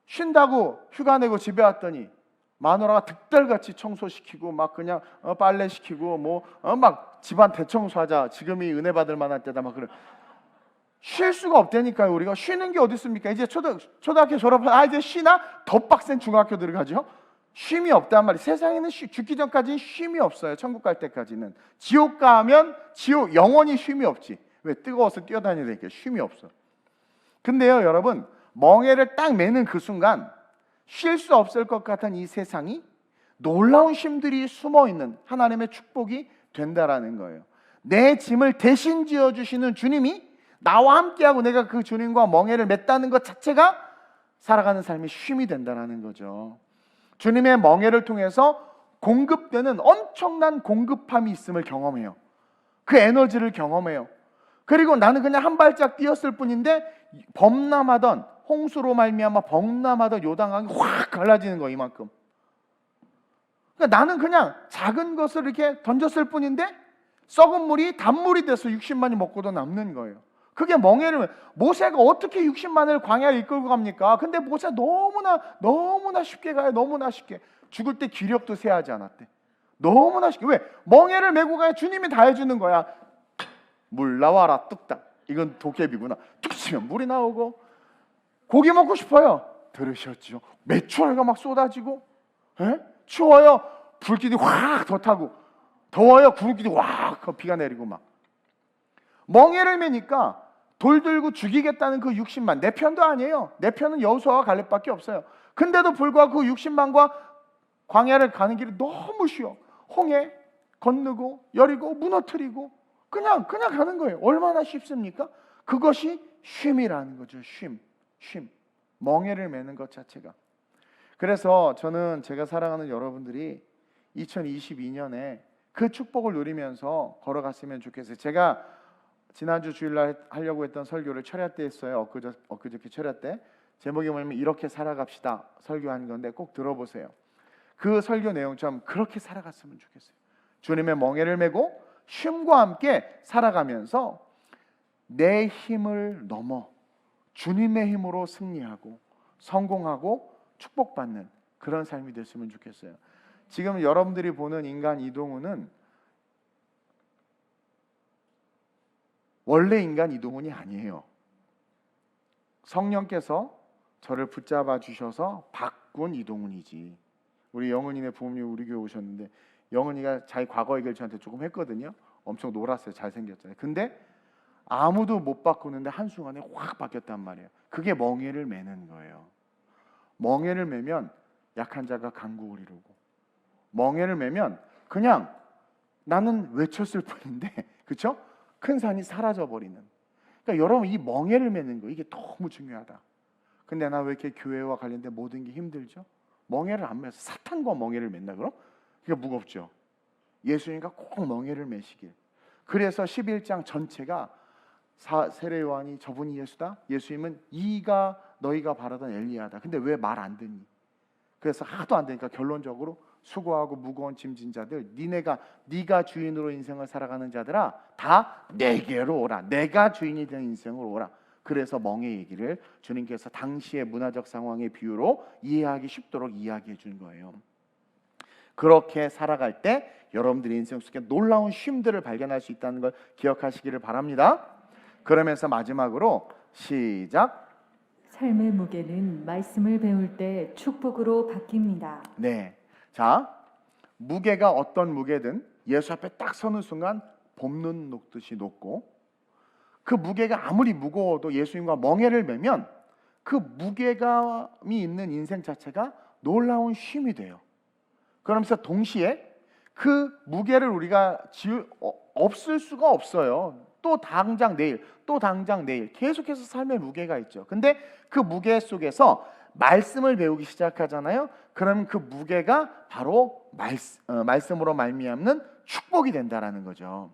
[SPEAKER 1] 쉰다고 휴가 내고 집에 왔더니 마누라가 득달같이 청소시키고 막 그냥 빨래 시키고 막 집안 대청소하자, 지금이 은혜 받을 만한 때다 막 그래. 쉴 수가 없다니까요. 우리가 쉬는 게 어디 있습니까? 이제 초등학교 졸업하면 이제 쉬나? 더 빡센 중학교 들어가죠. 쉼이 없단 말이에요. 세상에는 죽기 전까지는 쉼이 없어요. 천국 갈 때까지는. 지옥 가면 영원히 쉼이 없지. 왜? 뜨거워서 뛰어다녀야 되니까 쉼이 없어. 근데요 여러분, 멍에를 딱 매는 그 순간 쉴 수 없을 것 같은 이 세상이 놀라운 쉼들이 숨어있는 하나님의 축복이 된다라는 거예요. 내 짐을 대신 지어주시는 주님이 나와 함께하고 내가 그 주님과 멍에를 맺다는 것 자체가 살아가는 삶이 쉼이 된다라는 거죠. 주님의 멍에를 통해서 공급되는 엄청난 공급함이 있음을 경험해요. 그 에너지를 경험해요. 그리고 나는 그냥 한 발짝 뛰었을 뿐인데 범람하던 홍수로 말미암아 범람하던 요단강이 확 갈라지는 거, 이만큼. 그러니까 나는 그냥 작은 것을 이렇게 던졌을 뿐인데 썩은 물이 단물이 돼서 60만이 먹고도 남는 거예요. 그게 멍에를, 모세가 어떻게 60만을 광야에 이끌고 갑니까? 근데 모세 너무나 쉽게 가요. 너무나 쉽게. 죽을 때 기력도 세하지 않았대. 너무나 쉽게. 왜? 멍에를 메고 가야 주님이 다 해주는 거야. 물 나와라 뚝딱. 이건 도깨비구나. 뚝 치면 물이 나오고. 고기 먹고 싶어요. 들으셨죠? 메추라기가 막 쏟아지고, 추워요. 불길이 확 더 타고, 더워요. 불길이 확 비가 내리고 막. 멍에를 매니까 돌 들고 죽이겠다는 그 60만, 내 편도 아니에요. 내 편은 여호수아와 갈렙밖에 없어요. 근데도 불구하고 그 60만과 광야를 가는 길이 너무 쉬워. 홍해 건너고 여리고 무너뜨리고 그냥 가는 거예요. 얼마나 쉽습니까? 그것이 쉼이라는 거죠. 쉼. 멍에를 매는 것 자체가. 그래서 저는 제가 사랑하는 여러분들이 2022년에 그 축복을 누리면서 걸어갔으면 좋겠어요. 제가 지난주 주일날 하려고 했던 설교를 철야 때 했어요. 엊그저께 철야 때. 제목이 뭐냐면 이렇게 살아갑시다 설교한 건데 꼭 들어보세요. 그 설교 내용처럼 그렇게 살아갔으면 좋겠어요. 주님의 멍에를 메고 쉼과 함께 살아가면서 내 힘을 넘어 주님의 힘으로 승리하고 성공하고 축복받는 그런 삶이 됐으면 좋겠어요. 지금 여러분들이 보는 인간 이동훈은 원래 인간 이동훈이 아니에요. 성령께서 저를 붙잡아 주셔서 바꾼 이동훈이지. 우리 영은이네 부모님 우리 교회 오셨는데 영은이가 자기 과거 얘기를 저한테 조금 했거든요. 엄청 놀았어요. 잘생겼잖아요. 근데 아무도 못 바꾸는데 한순간에 확 바뀌었단 말이에요. 그게 멍에를 매는 거예요. 멍에를 매면 약한 자가 강국을 이루고, 멍에를 매면 그냥 나는 외쳤을 뿐인데 그렇죠? 큰 산이 사라져 버리는. 그러니까 여러분 이 멍에를 매는 거 이게 너무 중요하다. 근데 나 왜 이렇게 교회와 관련된 모든 게 힘들죠? 멍에를 안 매서 사탄과 멍에를 맨다 그럼? 그게 무겁죠. 예수님과 꼭 멍에를 매시길. 그래서 11장 전체가 세례 요한이 저분이 예수다. 예수님은 이가 너희가 바라던 엘리야다. 근데 왜 말 안 듣니? 그래서 하도 안 되니까 결론적으로 수고하고 무거운 짐진 자들, 네가 주인으로 인생을 살아가는 자들아, 다 내게로 오라. 내가 주인이 되는 인생으로 오라. 그래서 멍에 얘기를 주님께서 당시의 문화적 상황의 비유로 이해하기 쉽도록 이야기해 준 거예요. 그렇게 살아갈 때 여러분들의 인생 속에 놀라운 쉼들을 발견할 수 있다는 걸 기억하시기를 바랍니다. 그러면서 마지막으로 시작.
[SPEAKER 2] 삶의 무게는 말씀을 배울 때 축복으로 바뀝니다.
[SPEAKER 1] 네. 자, 무게가 어떤 무게든 예수 앞에 딱 서는 순간 봄눈 녹듯이 녹고, 그 무게가 아무리 무거워도 예수님과 멍에를 매면 그 무게감이 있는 인생 자체가 놀라운 쉼이 돼요. 그러면서 동시에 그 무게를 우리가 없을 수가 없어요. 또 당장 내일 계속해서 삶의 무게가 있죠. 근데 그 무게 속에서 말씀을 배우기 시작하잖아요. 그럼 그 무게가 바로 말씀으로 말미암는 축복이 된다라는 거죠.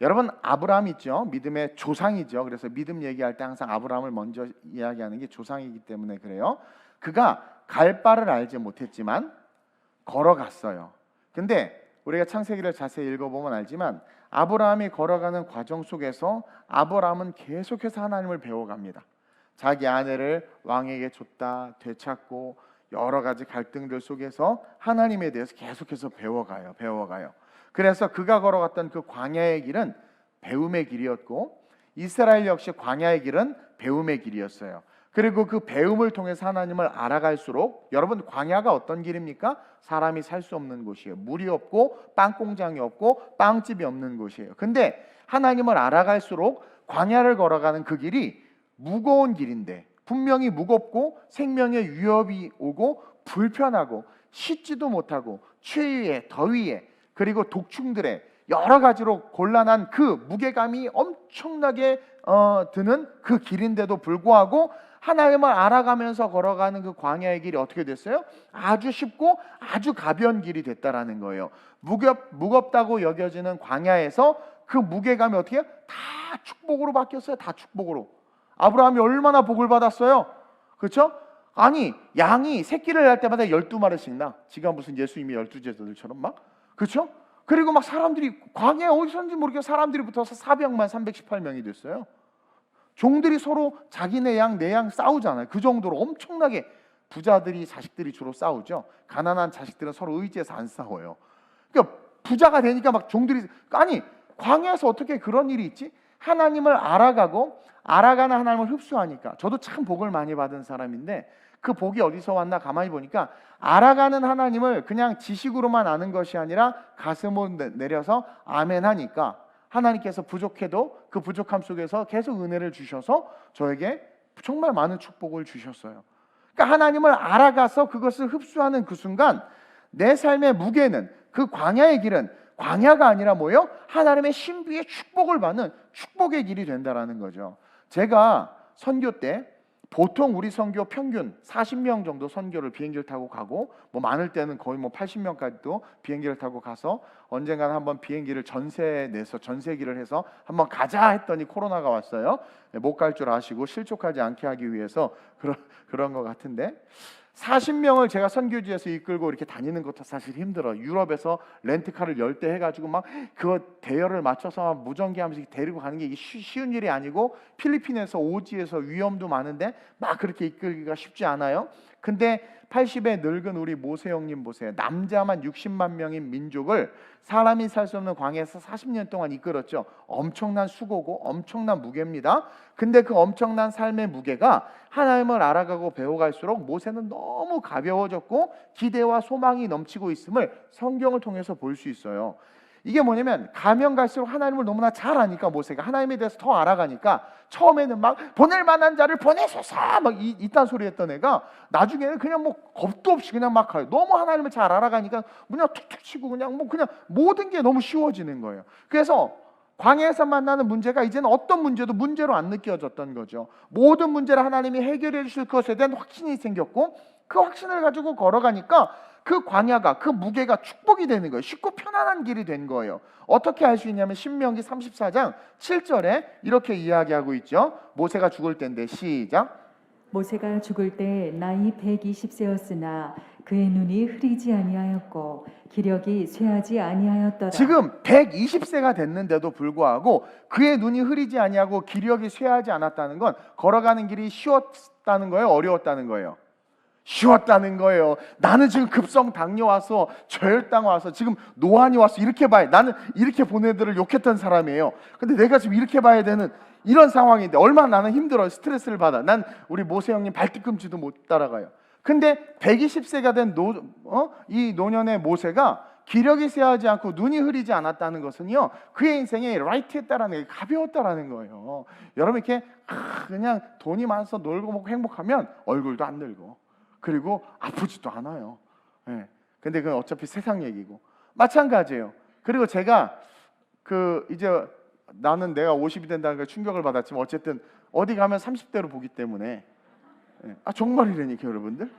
[SPEAKER 1] 여러분 아브라함 있죠. 믿음의 조상이죠. 그래서 믿음 얘기할 때 항상 아브라함을 먼저 이야기하는 게 조상이기 때문에 그래요. 그가 갈 바를 알지 못했지만 걸어갔어요. 근데 우리가 창세기를 자세히 읽어보면 알지만 아브라함이 걸어가는 과정 속에서 아브라함은 계속해서 하나님을 배워갑니다. 자기 아내를 왕에게 줬다 되찾고 여러 가지 갈등들 속에서 하나님에 대해서 계속해서 배워가요. 그래서 그가 걸어갔던 그 광야의 길은 배움의 길이었고, 이스라엘 역시 광야의 길은 배움의 길이었어요. 그리고 그 배움을 통해서 하나님을 알아갈수록, 여러분 광야가 어떤 길입니까? 사람이 살 수 없는 곳이에요. 물이 없고 빵공장이 없고 빵집이 없는 곳이에요. 근데 하나님을 알아갈수록 광야를 걸어가는 그 길이 무거운 길인데, 분명히 무겁고 생명의 위협이 오고 불편하고 씻지도 못하고 추위에 더위에 그리고 독충들의 여러 가지로 곤란한 그 무게감이 엄청나게 드는 그 길인데도 불구하고 하나님을 알아가면서 걸어가는 그 광야의 길이 어떻게 됐어요? 아주 쉽고 아주 가벼운 길이 됐다라는 거예요. 무겁다고 여겨지는 광야에서 그 무게감이 어떻게 해요? 다 축복으로 바뀌었어요. 다 축복으로. 아브라함이 얼마나 복을 받았어요? 그렇죠? 아니 양이 새끼를 낳을 때마다 12마리씩 나. 지금 무슨 예수님이 12제자들처럼 막. 그렇죠? 그리고 막 사람들이 광야에 어디서인지 모르게 사람들이 붙어서 400만 318명이 됐어요. 종들이 서로 자기네 양 내 양 싸우잖아요. 그 정도로 엄청나게 부자들이 자식들이 주로 싸우죠. 가난한 자식들은 서로 의지해서 안 싸워요. 그러니까 부자가 되니까 막 종들이, 아니 광야에서 어떻게 그런 일이 있지? 하나님을 알아가는 하나님을 흡수하니까. 저도 참 복을 많이 받은 사람인데 그 복이 어디서 왔나 가만히 보니까 알아가는 하나님을 그냥 지식으로만 아는 것이 아니라 가슴으로 내려서 아멘 하니까 하나님께서 부족해도 그 부족함 속에서 계속 은혜를 주셔서 저에게 정말 많은 축복을 주셨어요. 그러니까 하나님을 알아가서 그것을 흡수하는 그 순간 내 삶의 무게는, 그 광야의 길은 광야가 아니라 뭐예요? 하나님의 신비의 축복을 받는 축복의 길이 된다라는 거죠. 제가 선교 때 보통 우리 선교 평균 40명 정도 선교를 비행기를 타고 가고, 뭐 많을 때는 거의 뭐 80명까지도 비행기를 타고 가서 언젠가는 한번 비행기를 전세 내서 전세기를 해서 한번 가자 했더니 코로나가 왔어요. 못 갈 줄 아시고 실족하지 않게 하기 위해서 그런 것 같은데, 40명을 제가 선교지에서 이끌고 이렇게 다니는 것도 사실 힘들어. 유럽에서 렌트카를 10대 해가지고 막 그거 대여를 맞춰서 무전기하면서 데리고 가는 게 이게 쉬운 일이 아니고, 필리핀에서 오지에서 위험도 많은데 막 그렇게 이끌기가 쉽지 않아요. 근데 80의 늙은 우리 모세 형님 보세요. 남자만 60만 명인 민족을 사람이 살 수 없는 광야에서 40년 동안 이끌었죠. 엄청난 수고고 엄청난 무게입니다. 근데 그 엄청난 삶의 무게가 하나님을 알아가고 배워갈수록 모세는 너무 가벼워졌고 기대와 소망이 넘치고 있음을 성경을 통해서 볼 수 있어요. 이게 뭐냐면, 가면 갈수록 하나님을 너무나 잘 아니까, 모세가 하나님에 대해서 더 알아가니까, 처음에는 막 보낼 만한 자를 보내소서 막 이딴 소리 했던 애가 나중에는 그냥 뭐 겁도 없이 그냥 막 가요. 너무 하나님을 잘 알아가니까 그냥 툭툭 치고 그냥 모든 게 너무 쉬워지는 거예요. 그래서 광야에서 만나는 문제가 이제는 어떤 문제도 문제로 안 느껴졌던 거죠. 모든 문제를 하나님이 해결해 주실 것에 대한 확신이 생겼고, 그 확신을 가지고 걸어가니까 그 광야가, 그 무게가 축복이 되는 거예요. 쉽고 편안한 길이 된 거예요. 어떻게 알 수 있냐면 신명기 34장 7절에 이렇게 이야기하고 있죠. 모세가 죽을 때인데, 시작.
[SPEAKER 2] 모세가 죽을 때 나이 120세였으나 그의 눈이 흐리지 아니하였고 기력이 쇠하지 아니하였더라.
[SPEAKER 1] 지금 120세가 됐는데도 불구하고 그의 눈이 흐리지 아니하고 기력이 쇠하지 않았다는 건, 걸어가는 길이 쉬웠다는 거예요, 어려웠다는 거예요? 쉬웠다는 거예요. 나는 지금 급성 당뇨 와서, 저혈당 와서, 지금 노안이 와서 이렇게 봐야, 나는 이렇게 보내들을 욕했던 사람이에요. 근데 내가 지금 이렇게 봐야 되는 이런 상황인데 얼마나 나는 힘들어요. 스트레스를 받아. 난 우리 모세 형님 발뒤꿈치도 못 따라가요. 근데 120세가 된 이 노년의 모세가 기력이 쇠하지 않고 눈이 흐리지 않았다는 것은요, 그의 인생에 라이트했다라는 게, 가벼웠다라는 거예요. 여러분, 이렇게 그냥 돈이 많아서 놀고 먹고 행복하면 얼굴도 안 늙어. 그리고 아프지도 않아요. 예. 근데 그건 어차피 세상 얘기고 마찬가지예요. 그리고 제가 이제 나는 내가 50이 된다는 걸 충격을 받았지만, 어쨌든 어디 가면 30대로 보기 때문에, 예. 정말이라니까 여러분들.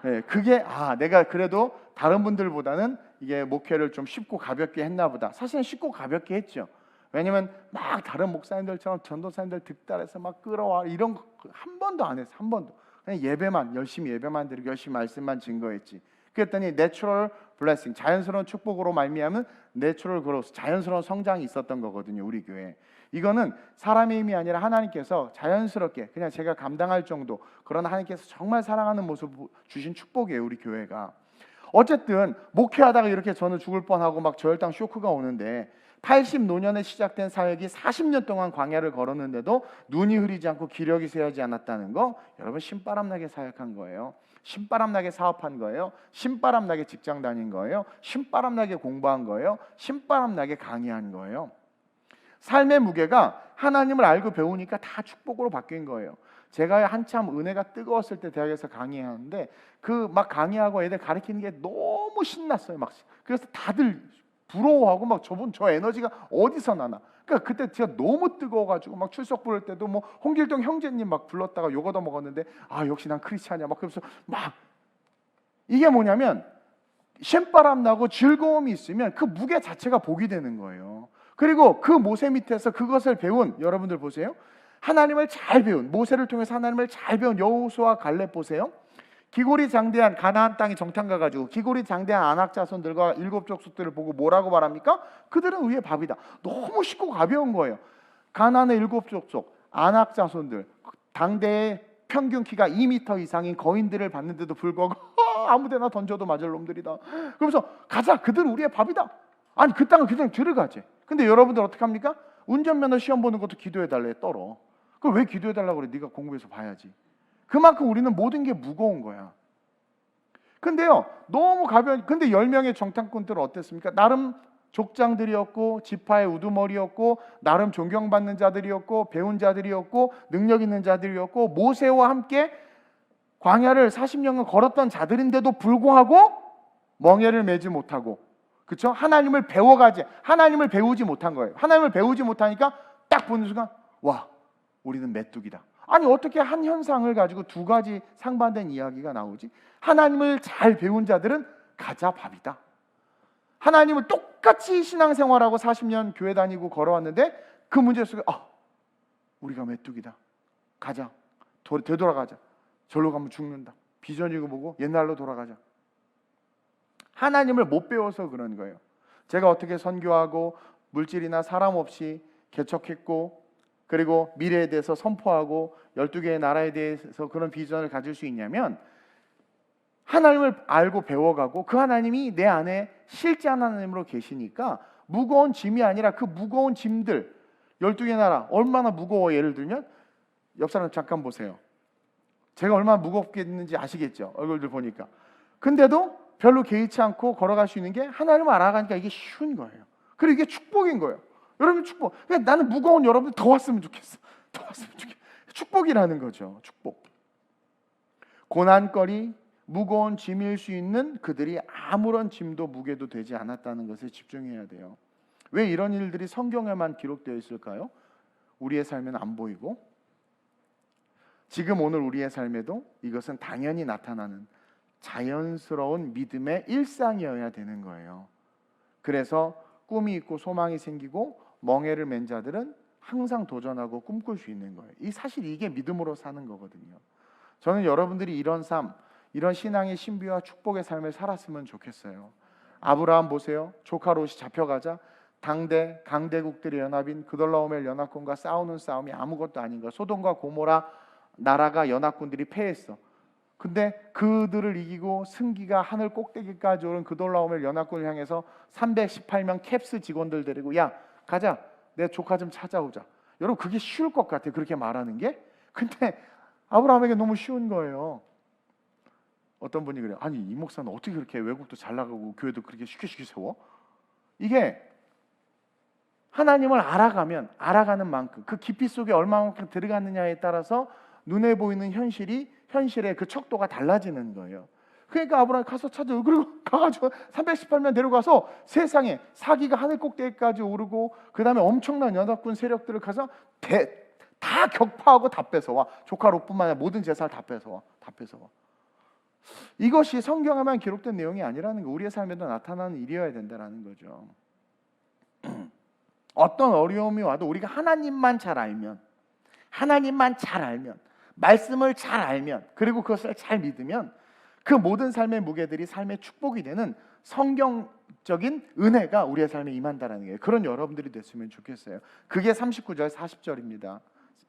[SPEAKER 1] 예. 그게 내가 그래도 다른 분들보다는 이게 목회를 좀 쉽고 가볍게 했나 보다. 사실은 쉽고 가볍게 했죠. 왜냐면 막 다른 목사님들처럼 전도사님들 득달해서 막 끌어와 이런 거 한 번도 안 했어. 한 번도. 그냥 예배만, 열심히 예배만 드리고 열심히 말씀만 증거했지. 그랬더니 내추럴 블레싱, 자연스러운 축복으로 말미암은 내추럴 그로스, 자연스러운 성장이 있었던 거거든요, 우리 교회. 이거는 사람의 힘이 아니라 하나님께서 자연스럽게 그냥 제가 감당할 정도, 그런 하나님께서 정말 사랑하는 모습 주신 축복이에요, 우리 교회가. 어쨌든 목회하다가 이렇게 저는 죽을 뻔하고 막 저혈당 쇼크가 오는데, 80노년에 시작된 사역이 40년 동안 광야를 걸었는데도 눈이 흐리지 않고 기력이 쇠하지 않았다는 거, 여러분 신바람나게 사역한 거예요. 신바람나게 사업한 거예요. 신바람나게 직장 다닌 거예요. 신바람나게 공부한 거예요. 신바람나게 강의한 거예요. 삶의 무게가 하나님을 알고 배우니까 다 축복으로 바뀐 거예요. 제가 한참 은혜가 뜨거웠을 때 대학에서 강의하는데, 막 강의하고 애들 가르치는 게 너무 신났어요. 막 그래서 다들 부러워하고 막 저 에너지가 어디서 나나. 그러니까 그때 제가 너무 뜨거워가지고 막 출석 부를 때도 뭐 홍길동 형제님 막 불렀다가 욕 얻어 먹었는데, 역시 난 크리스찬이야 막 그러면서 막, 이게 뭐냐면 신바람 나고 즐거움이 있으면 그 무게 자체가 복이 되는 거예요. 그리고 그 모세 밑에서 그것을 배운 여러분들 보세요. 하나님을 잘 배운, 모세를 통해서 하나님을 잘 배운 여호수아 갈렙 보세요. 기골이 장대한 가나안 땅에 정탐 가가지고 기골이 장대한 아낙 자손들과 7 족속들을 보고 뭐라고 말합니까? 그들은 위에 밥이다. 너무 쉽고 가벼운 거예요. 가나안의 7 족속, 아낙 자손들, 당대의 평균 키가 2m 이상인 거인들을 봤는데도 불구하고 아무데나 던져도 맞을 놈들이다. 그러면서 가자, 그들은 우리의 밥이다. 아니, 그 땅을 그냥 들어가지. 근데 여러분들 어떻게 합니까? 운전면허 시험 보는 것도 기도해달래, 떨어. 그걸 왜 기도해달라고 그래? 네가 공부해서 봐야지. 그만큼 우리는 모든 게 무거운 거야. 근데요, 너무 가벼운. 근데 10명의 정탐꾼들은 어땠습니까? 나름 족장들이었고, 지파의 우두머리였고, 나름 존경받는 자들이었고, 배운 자들이었고, 능력 있는 자들이었고, 모세와 함께 광야를 40년을 걸었던 자들인데도 불구하고 멍에를 매지 못하고 그렇죠? 하나님을 배워가지, 하나님을 배우지 못한 거예요. 하나님을 배우지 못하니까 딱 보는 순간 와, 우리는 메뚜기다. 아니 어떻게 한 현상을 가지고 두 가지 상반된 이야기가 나오지? 하나님을 잘 배운 자들은 가자 밥이다. 하나님을 똑같이 신앙생활하고 40년 교회 다니고 걸어왔는데 그 문제 속에 우리가 메뚜기다. 가자. 되돌아가자. 절로 가면 죽는다. 비전이고 뭐고 옛날로 돌아가자. 하나님을 못 배워서 그런 거예요. 제가 어떻게 선교하고 물질이나 사람 없이 개척했고 그리고 미래에 대해서 선포하고 12개의 나라에 대해서 그런 비전을 가질 수 있냐면 하나님을 알고 배워가고 그 하나님이 내 안에 실제 하나님으로 계시니까 무거운 짐이 아니라 그 무거운 짐들 12개 나라 얼마나 무거워. 예를 들면 옆 사람 잠깐 보세요. 제가 얼마나 무겁게 있는지 아시겠죠? 얼굴들 보니까. 근데도 별로 개의치 않고 걸어갈 수 있는 게 하나님을 알아가니까 이게 쉬운 거예요. 그리고 이게 축복인 거예요. 여러분 축복. 그냥 나는 무거운 여러분들 더 왔으면 좋겠어. 더 왔으면 좋겠어. 축복이라는 거죠. 축복. 고난거리, 무거운 짐일 수 있는 그들이 아무런 짐도 무게도 되지 않았다는 것에 집중해야 돼요. 왜 이런 일들이 성경에만 기록되어 있을까요? 우리의 삶에는 안 보이고 지금 오늘 우리의 삶에도 이것은 당연히 나타나는 자연스러운 믿음의 일상이어야 되는 거예요. 그래서 꿈이 있고 소망이 생기고 멍에를 맨 자들은 항상 도전하고 꿈꿀 수 있는 거예요. 사실 이게 믿음으로 사는 거거든요. 저는 여러분들이 이런 삶, 이런 신앙의 신비와 축복의 삶을 살았으면 좋겠어요. 아브라함 보세요. 조카 롯이 잡혀가자 당대 강대국들의 연합인 그돌라오멜 연합군과 싸우는 싸움이 아무것도 아닌 거예요. 소돔과 고모라 나라가 연합군들이 패했어. 근데 그들을 이기고 승기가 하늘 꼭대기까지 오른 그돌라오멜 연합군을 향해서 318명 캡스 직원들 데리고 야 가자, 내 조카 좀 찾아오자. 여러분 그게 쉬울 것 같아요. 그렇게 말하는 게. 근데 아브라함에게 너무 쉬운 거예요. 어떤 분이 그래요. 아니 이 목사는 어떻게 그렇게 외국도 잘 나가고 교회도 그렇게 쉽게 세워? 이게 하나님을 알아가면 알아가는 만큼 그 깊이 속에 얼마만큼 들어갔느냐에 따라서 눈에 보이는 현실의 그 척도가 달라지는 거예요. 그러니까 아브라함이 가서 찾아. 그리고 가가지고 318명 데려가서 세상에 사기가 하늘 꼭대기까지 오르고 그 다음에 엄청난 연합군 세력들을 가서 다 격파하고 다 뺏어와. 조카 롯뿐만 아니라 모든 재산을 다 뺏어와. 이것이 성경에만 기록된 내용이 아니라는 거. 우리의 삶에도 나타나는 일이어야 된다는 거죠. 어떤 어려움이 와도 우리가 하나님만 잘 알면 말씀을 잘 알면 그리고 그것을 잘 믿으면 그 모든 삶의 무게들이 삶의 축복이 되는 성경적인 은혜가 우리의 삶에 임한다는 거예요. 그런 여러분들이 됐으면 좋겠어요. 그게 39절 40절입니다.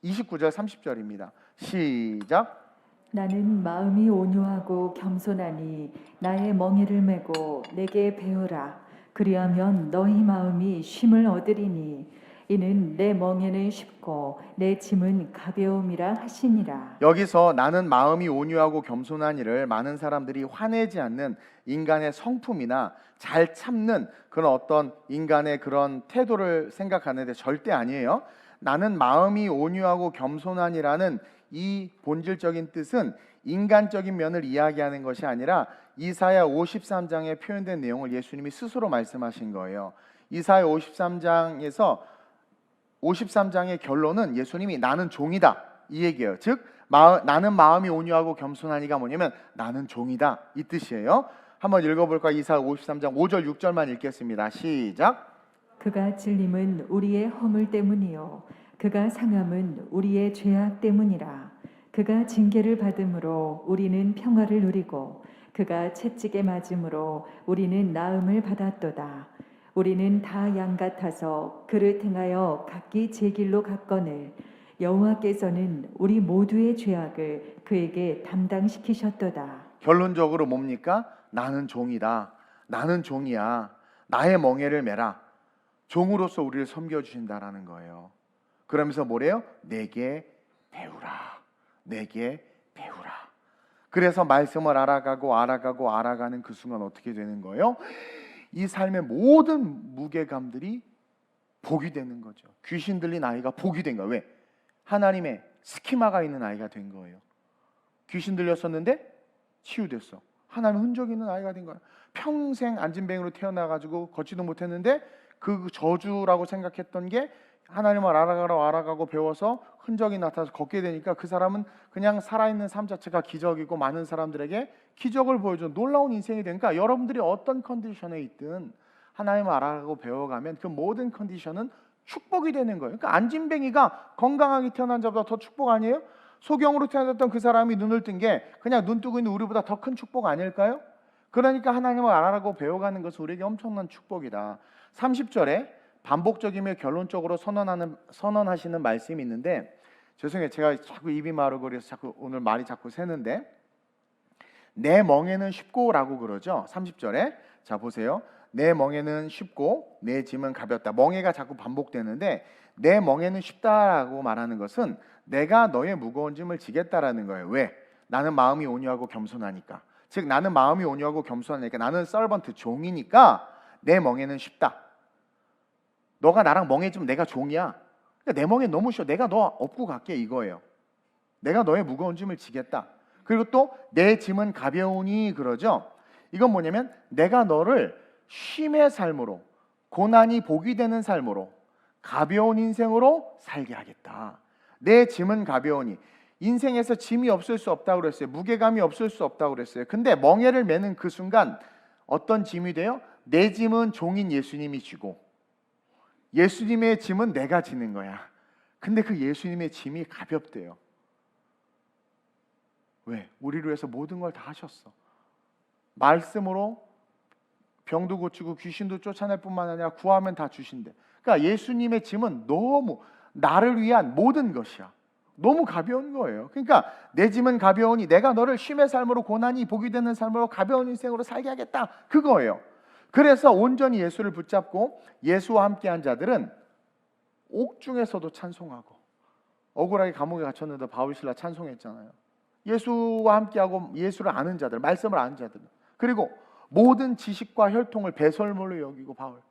[SPEAKER 1] 29절 30절입니다. 시작.
[SPEAKER 2] 나는 마음이 온유하고 겸손하니 나의 멍에를 메고 내게 배우라. 그리하면 너희 마음이 쉼을 얻으리니 이는 내 멍에는 쉽고 내 짐은 가벼움이라 하시니라.
[SPEAKER 1] 여기서 나는 마음이 온유하고 겸손하니를 많은 사람들이 화내지 않는 인간의 성품이나 잘 참는 그런 어떤 인간의 그런 태도를 생각하는데 절대 아니에요. 나는 마음이 온유하고 겸손하니라는 이 본질적인 뜻은 인간적인 면을 이야기하는 것이 아니라 이사야 53장에 표현된 내용을 예수님이 스스로 말씀하신 거예요. 이사야 53장의 결론은 예수님이 나는 종이다 이 얘기예요. 즉 나는 마음이 온유하고 겸손하니가 뭐냐면 나는 종이다 이 뜻이에요. 한번 읽어볼까요? 이사야 53장 5절 6절만 읽겠습니다. 시작.
[SPEAKER 2] 그가 찔림은 우리의 허물 때문이요 그가 상함은 우리의 죄악 때문이라. 그가 징계를 받음으로 우리는 평화를 누리고 그가 채찍에 맞음으로 우리는 나음을 받았도다. 우리는 다 양 같아서 그를 행하여 각기 제 길로 갔거늘 여호와께서는 우리 모두의 죄악을 그에게 담당시키셨도다.
[SPEAKER 1] 결론적으로 뭡니까? 나는 종이다. 나는 종이야. 나의 멍에를 메라. 종으로서 우리를 섬겨주신다라는 거예요. 그러면서 뭐래요? 내게 배우라. 내게 배우라. 그래서 말씀을 알아가는 그 순간 어떻게 되는 거예요? 이 삶의 모든 무게감들이 복이 되는 거죠. 귀신 들린 아이가 복이 된 거예요. 왜? 하나님의 스키마가 있는 아이가 된 거예요. 귀신 들렸었는데 치유됐어. 하나님 흔적 있는 아이가 된 거야. 평생 안진뱅이로 태어나가지고 걷지도 못했는데 그 저주라고 생각했던 게 하나님을 알아가고 배워서 흔적이 나타나서 걷게 되니까 그 사람은 그냥 살아있는 삶 자체가 기적이고 많은 사람들에게 기적을 보여주는 놀라운 인생이 되니까 여러분들이 어떤 컨디션에 있든 하나님을 알아가고 배워가면 그 모든 컨디션은 축복이 되는 거예요. 그러니까 안진뱅이가 건강하게 태어난 자보다 더 축복 아니에요? 소경으로 태어났던 그 사람이 눈을 뜬 게 그냥 눈 뜨고 있는 우리보다 더 큰 축복 아닐까요? 그러니까 하나님을 알아가고 배워가는 것은 우리에게 엄청난 축복이다. 30절에 반복적이며 결론적으로 선언하시는 말씀이 있는데, 죄송해요, 제가 자꾸 입이 마르고 그래서 자꾸 오늘 말이 자꾸 새는데, 내 멍에는 쉽고라고 그러죠. 30절에 자 보세요. 내 멍에는 쉽고 내 짐은 가볍다. 멍에가 자꾸 반복되는데 내 멍에는 쉽다라고 말하는 것은 내가 너의 무거운 짐을 지겠다라는 거예요. 왜? 나는 마음이 온유하고 겸손하니까. 즉 나는 마음이 온유하고 겸손하니까, 나는 서번트 종이니까 내 멍에는 쉽다. 너가 나랑 멍해지면 내가 종이야. 그러니까 내 멍에 너무 쉬워. 내가 너 업고 갈게 이거예요. 내가 너의 무거운 짐을 지겠다. 그리고 또 내 짐은 가벼우니 그러죠. 이건 뭐냐면 내가 너를 쉼의 삶으로, 고난이 복이 되는 삶으로, 가벼운 인생으로 살게 하겠다. 내 짐은 가벼우니, 인생에서 짐이 없을 수 없다고 그랬어요. 무게감이 없을 수 없다고 그랬어요. 근데 멍에를 매는 그 순간 어떤 짐이 돼요? 내 짐은 종인 예수님이 지고 예수님의 짐은 내가 지는 거야. 근데 그 예수님의 짐이 가볍대요. 왜? 우리를 위해서 모든 걸 다 하셨어. 말씀으로 병도 고치고 귀신도 쫓아낼 뿐만 아니라 구하면 다 주신대. 그러니까 예수님의 짐은 너무 나를 위한 모든 것이야. 너무 가벼운 거예요. 그러니까 내 짐은 가벼우니 내가 너를 쉼의 삶으로, 고난이 복이 되는 삶으로, 가벼운 인생으로 살게 하겠다. 그거예요. 그래서 온전히 예수를 붙잡고 예수와 함께한 자들은 옥중에서도 찬송하고, 억울하게 감옥에 갇혔는데 바울 신라 찬송했잖아요. 예수와 함께하고 예수를 아는 자들, 말씀을 아는 자들, 그리고 모든 지식과 혈통을 배설물로 여기고, 바울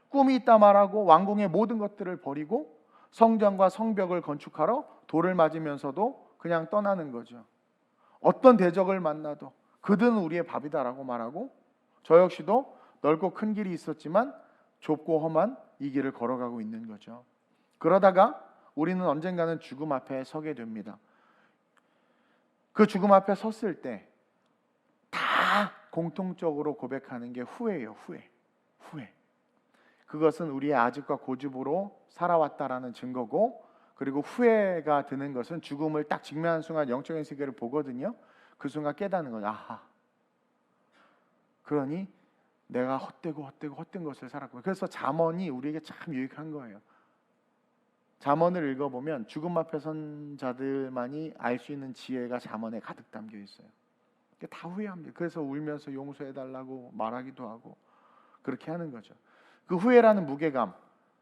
[SPEAKER 1] 꿈이 있다 말하고 왕궁의 모든 것들을 버리고 성전과 성벽을 건축하러 돌을 맞으면서도 그냥 떠나는 거죠. 어떤 대적을 만나도 그들은 우리의 밥이다라고 말하고, 저 역시도 넓고 큰 길이 있었지만 좁고 험한 이 길을 걸어가고 있는 거죠. 그러다가 우리는 언젠가는 죽음 앞에 서게 됩니다. 그 죽음 앞에 섰을 때 다 공통적으로 고백하는 게 후회예요. 후회. 그것은 우리의 아집과 고집으로 살아왔다라는 증거고, 그리고 후회가 드는 것은 죽음을 딱 직면한 순간 영적인 세계를 보거든요. 그 순간 깨닫는 거죠. 아하, 그러니 내가 헛된 것을 살았구나. 그래서 잠언이 우리에게 참 유익한 거예요. 잠언을 읽어보면 죽음 앞에 선 자들만이 알 수 있는 지혜가 잠언에 가득 담겨 있어요. 다 후회합니다. 그래서 울면서 용서해달라고 말하기도 하고 그렇게 하는 거죠. 그 후회라는 무게감,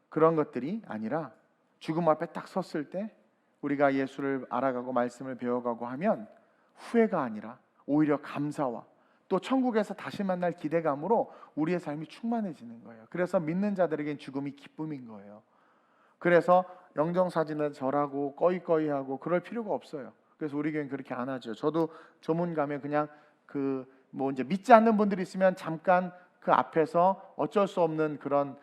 [SPEAKER 1] 그런 것들이 아니라 죽음 앞에 딱 섰을 때 우리가 예수를 알아가고 말씀을 배워가고 하면 후회가 아니라 오히려 감사와 또 천국에서 다시 만날 기대감으로 우리의 삶이 충만해지는 거예요. 그래서 믿는 자들에겐 죽음이 기쁨인 거예요. 그래서 영정사진을 절하고 꺼이꺼이하고 그럴 필요가 없어요. 그래서 우리 교회는 그렇게 안 하죠. 저도 조문 가면 그냥 이제 믿지 않는 분들이 있으면 잠깐 그 앞에서 어쩔 수 없는 그런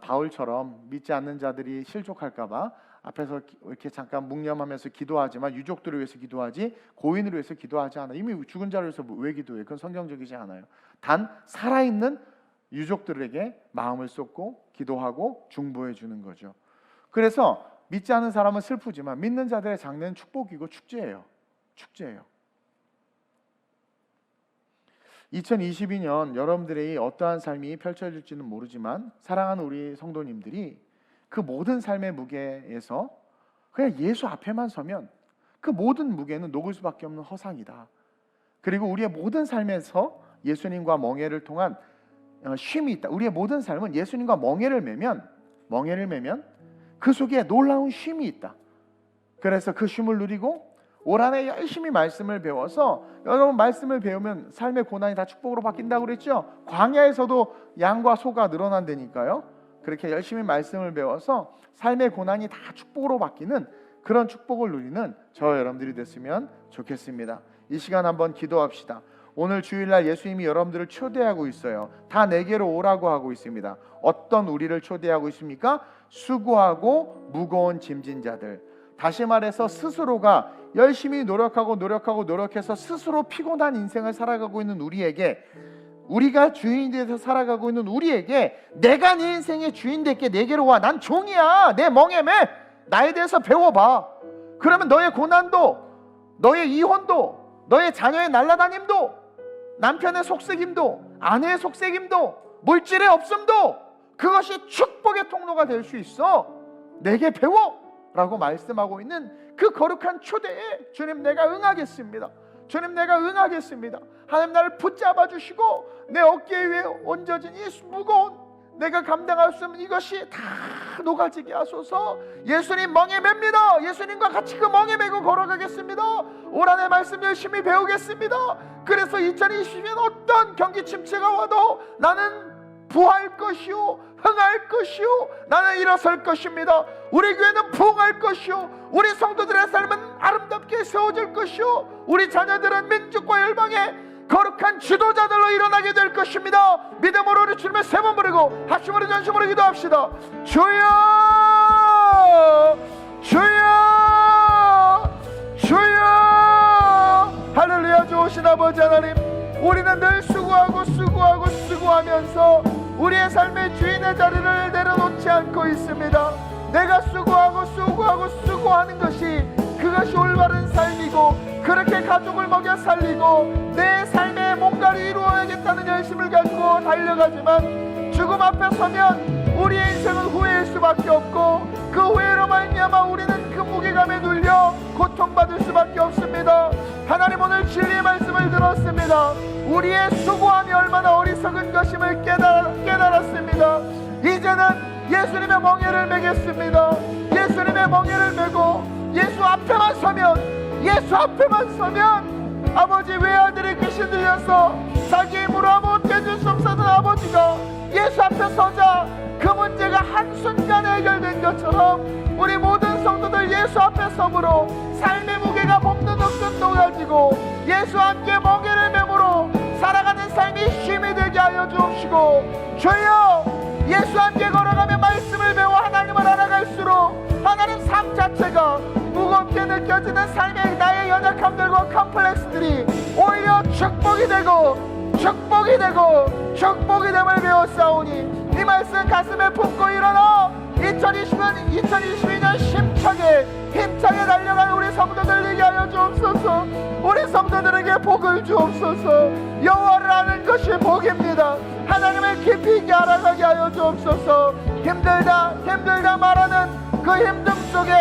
[SPEAKER 1] 바울처럼 믿지 않는 자들이 실족할까봐 앞에서 이렇게 잠깐 묵념하면서 기도하지만 유족들을 위해서 기도하지 고인을 위해서 기도하지 않아. 이미 죽은 자를 위해서 왜 기도해? 그건 성경적이지 않아요. 단 살아있는 유족들에게 마음을 쏟고 기도하고 중보해 주는 거죠. 그래서 믿지 않는 사람은 슬프지만 믿는 자들의 장례는 축복이고 축제예요. 2022년 여러분들의 어떠한 삶이 펼쳐질지는 모르지만 사랑하는 우리 성도님들이 그 모든 삶의 무게에서 그냥 예수 앞에만 서면 그 모든 무게는 녹을 수밖에 없는 허상이다. 그리고 우리의 모든 삶에서 예수님과 멍에를 통한 쉼이 있다. 우리의 모든 삶은 예수님과 멍에를 매면 그 속에 놀라운 쉼이 있다. 그래서 그 쉼을 누리고 올 한해 열심히 말씀을 배워서, 여러분 말씀을 배우면 삶의 고난이 다 축복으로 바뀐다고 그랬죠. 광야에서도 양과 소가 늘어난다니까요. 그렇게 열심히 말씀을 배워서 삶의 고난이 다 축복으로 바뀌는 그런 축복을 누리는 저 여러분들이 됐으면 좋겠습니다. 이 시간 한번 기도합시다. 오늘 주일날 예수님이 여러분들을 초대하고 있어요. 다 내게로 오라고 하고 있습니다. 어떤 우리를 초대하고 있습니까? 수고하고 무거운 짐진 자들. 다시 말해서 스스로가 열심히 노력해서 스스로 피곤한 인생을 살아가고 있는 우리에게, 우리가 주인이 돼서 살아가고 있는 우리에게, 내가 네 인생의 주인 될게, 내게로 와. 난 종이야. 내 멍에매. 나에 대해서 배워봐. 그러면 너의 고난도, 너의 이혼도, 너의 자녀의 날라다님도, 남편의 속삭임도, 아내의 속삭임도, 물질의 없음도, 그것이 축복의 통로가 될 수 있어. 내게 배워 라고 말씀하고 있는 그 거룩한 초대에 주님 내가 응하겠습니다. 주님 내가 응하겠습니다. 하나님 나를 붙잡아 주시고 내 어깨 위에 얹어진 이 무거운, 내가 감당할 수 없는 이것이 다 녹아지게 하소서. 예수님 멍에 맵니다. 예수님과 같이 그 멍에 메고 걸어가겠습니다. 올 한해 말씀 열심히 배우겠습니다. 그래서 2020년 어떤 경기 침체가 와도 나는 부할 것이요, 흥할 것이요, 나는 일어설 것입니다. 우리 교회는 부흥할 것이요, 우리 성도들의 삶은 아름답게 세워질 것이요, 우리 자녀들은 민족과 열방의 거룩한 지도자들로 일어나게 될 것입니다. 믿음으로 우리 주님의 세 번 부르고 합심으로 전심으로 기도합시다. 주여, 주여, 주여. 할렐루야. 좋으신 아버지 하나님, 우리는 늘 수고하면서 우리의 삶의 주인의 자리를 내려놓지 않고 있습니다. 내가 수고하는 것이, 그것이 올바른 삶이고, 그렇게 가족을 먹여 살리고 내 삶에 뭔가를 이루어야겠다는 열심을 가지고 달려가지만 죽음 앞에 서면 우리의 인생은 후회일 수밖에 없고, 그 후회로 말미암아 우리는 그 무게감에 눌려 고통받을 수밖에 없습니다. 하나님, 오늘 진리의 말씀을 들었습니다. 우리의 수고함이 얼마나 어리석은 것임을 깨달았습니다. 이제는 예수님의 멍에를 매겠습니다. 예수님의 멍에를 메고 예수 앞에만 서면 아버지, 외아들이 귀신 들려서 자기 힘으로 아무것도 해줄 수 없었던 아버지가 예수 앞에 서자 그 문제가 한순간에 해결된 것처럼 우리 모든 성도들 예수 앞에 서므로 삶의 무게가 몸도 덕든 녹아지고 예수와 함께 멍에를 메므로 살아가는 삶이 힘이 되게 하여 주옵시고, 주여, 예수와 함께 걸어가며 말씀을 배워 하나님을 알아갈수록 하나님 삶 자체가 무겁게 느껴지는 삶의 나의 연약함들과 컴플렉스들이 오히려 축복이 됨을 배웠사오니 이 말씀 가슴에 품고 일어나 2022년 힘차게 달려간 우리 성도들 되게 하여 주옵소서. 우리 성도들에게 복을 주옵소서. 여호와를 아는 것이 복입니다. 하나님을 깊이 있게 알아가게 하여 주옵소서. 힘들다 말하는 그 힘듦 속에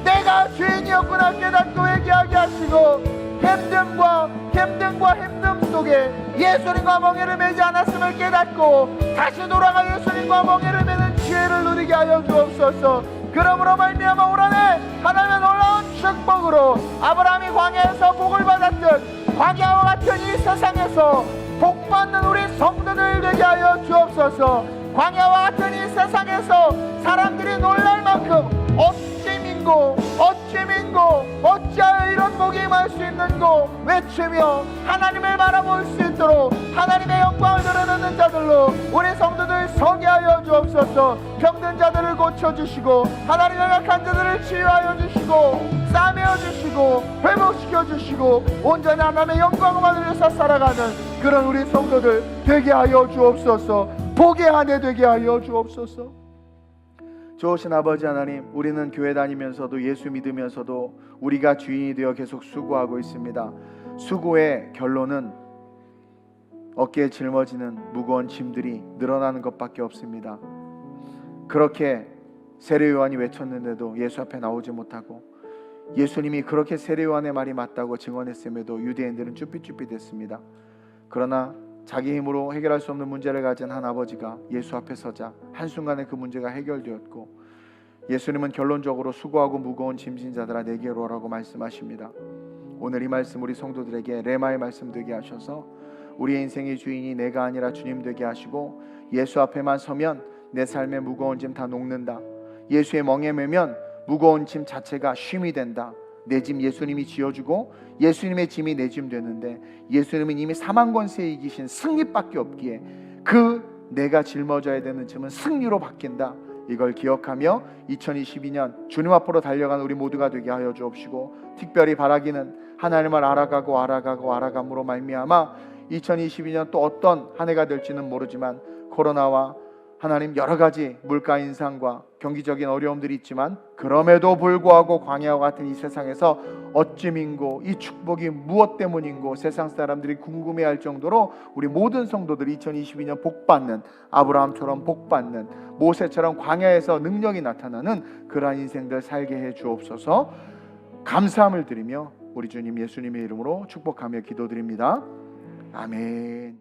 [SPEAKER 1] 내가 주인이었구나 깨닫고 회개하게 하시고, 힘듦 속에 예수님과 멍에를 매지 않았음을 깨닫고 다시 돌아가 예수님과 멍에를 매는 지혜를 누리게 하여 주옵소서. 그러므로 말미암아 올 한해 하나님의 놀라운 축복으로 아브라함이 광야에서 복을 받았듯 광야와 같은 이 세상에서 복받는 우리 성도들 되게 하여 주옵소서. 광야와 같은 이 세상에서 사람들이 놀랄 만큼 어찌하여 이런 복이 임할 수 있는고 외치며 하나님을 바라볼 수 있도록 하나님의 영광을 드러내는 자들로 우리 성도들 서게 하여 주옵소서. 병든 자들을 고쳐주시고 하나님의 약한 자들을 치유하여 주시고 싸매어 주시고 회복시켜 주시고 온전히 하나님의 영광을 위해서 살아가는 그런 우리 성도들 되게 하여 주옵소서. 복의 한 해 되게 하여 주옵소서. 좋으신 아버지 하나님, 우리는 교회 다니면서도 예수 믿으면서도 우리가 주인이 되어 계속 수고하고 있습니다. 수고의 결론은 어깨에 짊어지는 무거운 짐들이 늘어나는 것밖에 없습니다. 그렇게 세례 요한이 외쳤는데도 예수 앞에 나오지 못하고, 예수님이 그렇게 세례 요한의 말이 맞다고 증언했음에도 유대인들은 쭈삣쭈삣댔습니다. 그러나 자기 힘으로 해결할 수 없는 문제를 가진 한 아버지가 예수 앞에 서자 한순간에 그 문제가 해결되었고, 예수님은 결론적으로 수고하고 무거운 짐진 자들아 내게로 오라고 말씀하십니다. 오늘 이 말씀 우리 성도들에게 레마의 말씀 되게 하셔서 우리의 인생의 주인이 내가 아니라 주님 되게 하시고, 예수 앞에만 서면 내 삶의 무거운 짐 다 녹는다. 예수의 멍에 매면 무거운 짐 자체가 쉼이 된다. 내 짐 예수님이 지어주고 예수님의 짐이 내 짐 되는데 예수님은 이미 사망 권세에 이기신 승리밖에 없기에 그 내가 짊어져야 되는 짐은 승리로 바뀐다. 이걸 기억하며 2022년 주님 앞으로 달려가는 우리 모두가 되게 하여 주옵시고, 특별히 바라기는 하나님을 알아감으로 말미암아 2022년 또 어떤 한 해가 될지는 모르지만 코로나와 하나님 여러 가지 물가 인상과 경기적인 어려움들이 있지만 그럼에도 불구하고 광야와 같은 이 세상에서 어찌민고 이 축복이 무엇 때문인고 세상 사람들이 궁금해할 정도로 우리 모든 성도들이 2022년 복받는, 아브라함처럼 복받는, 모세처럼 광야에서 능력이 나타나는 그러한 인생들 살게 해 주옵소서. 감사함을 드리며 우리 주님 예수님의 이름으로 축복하며 기도드립니다. 아멘.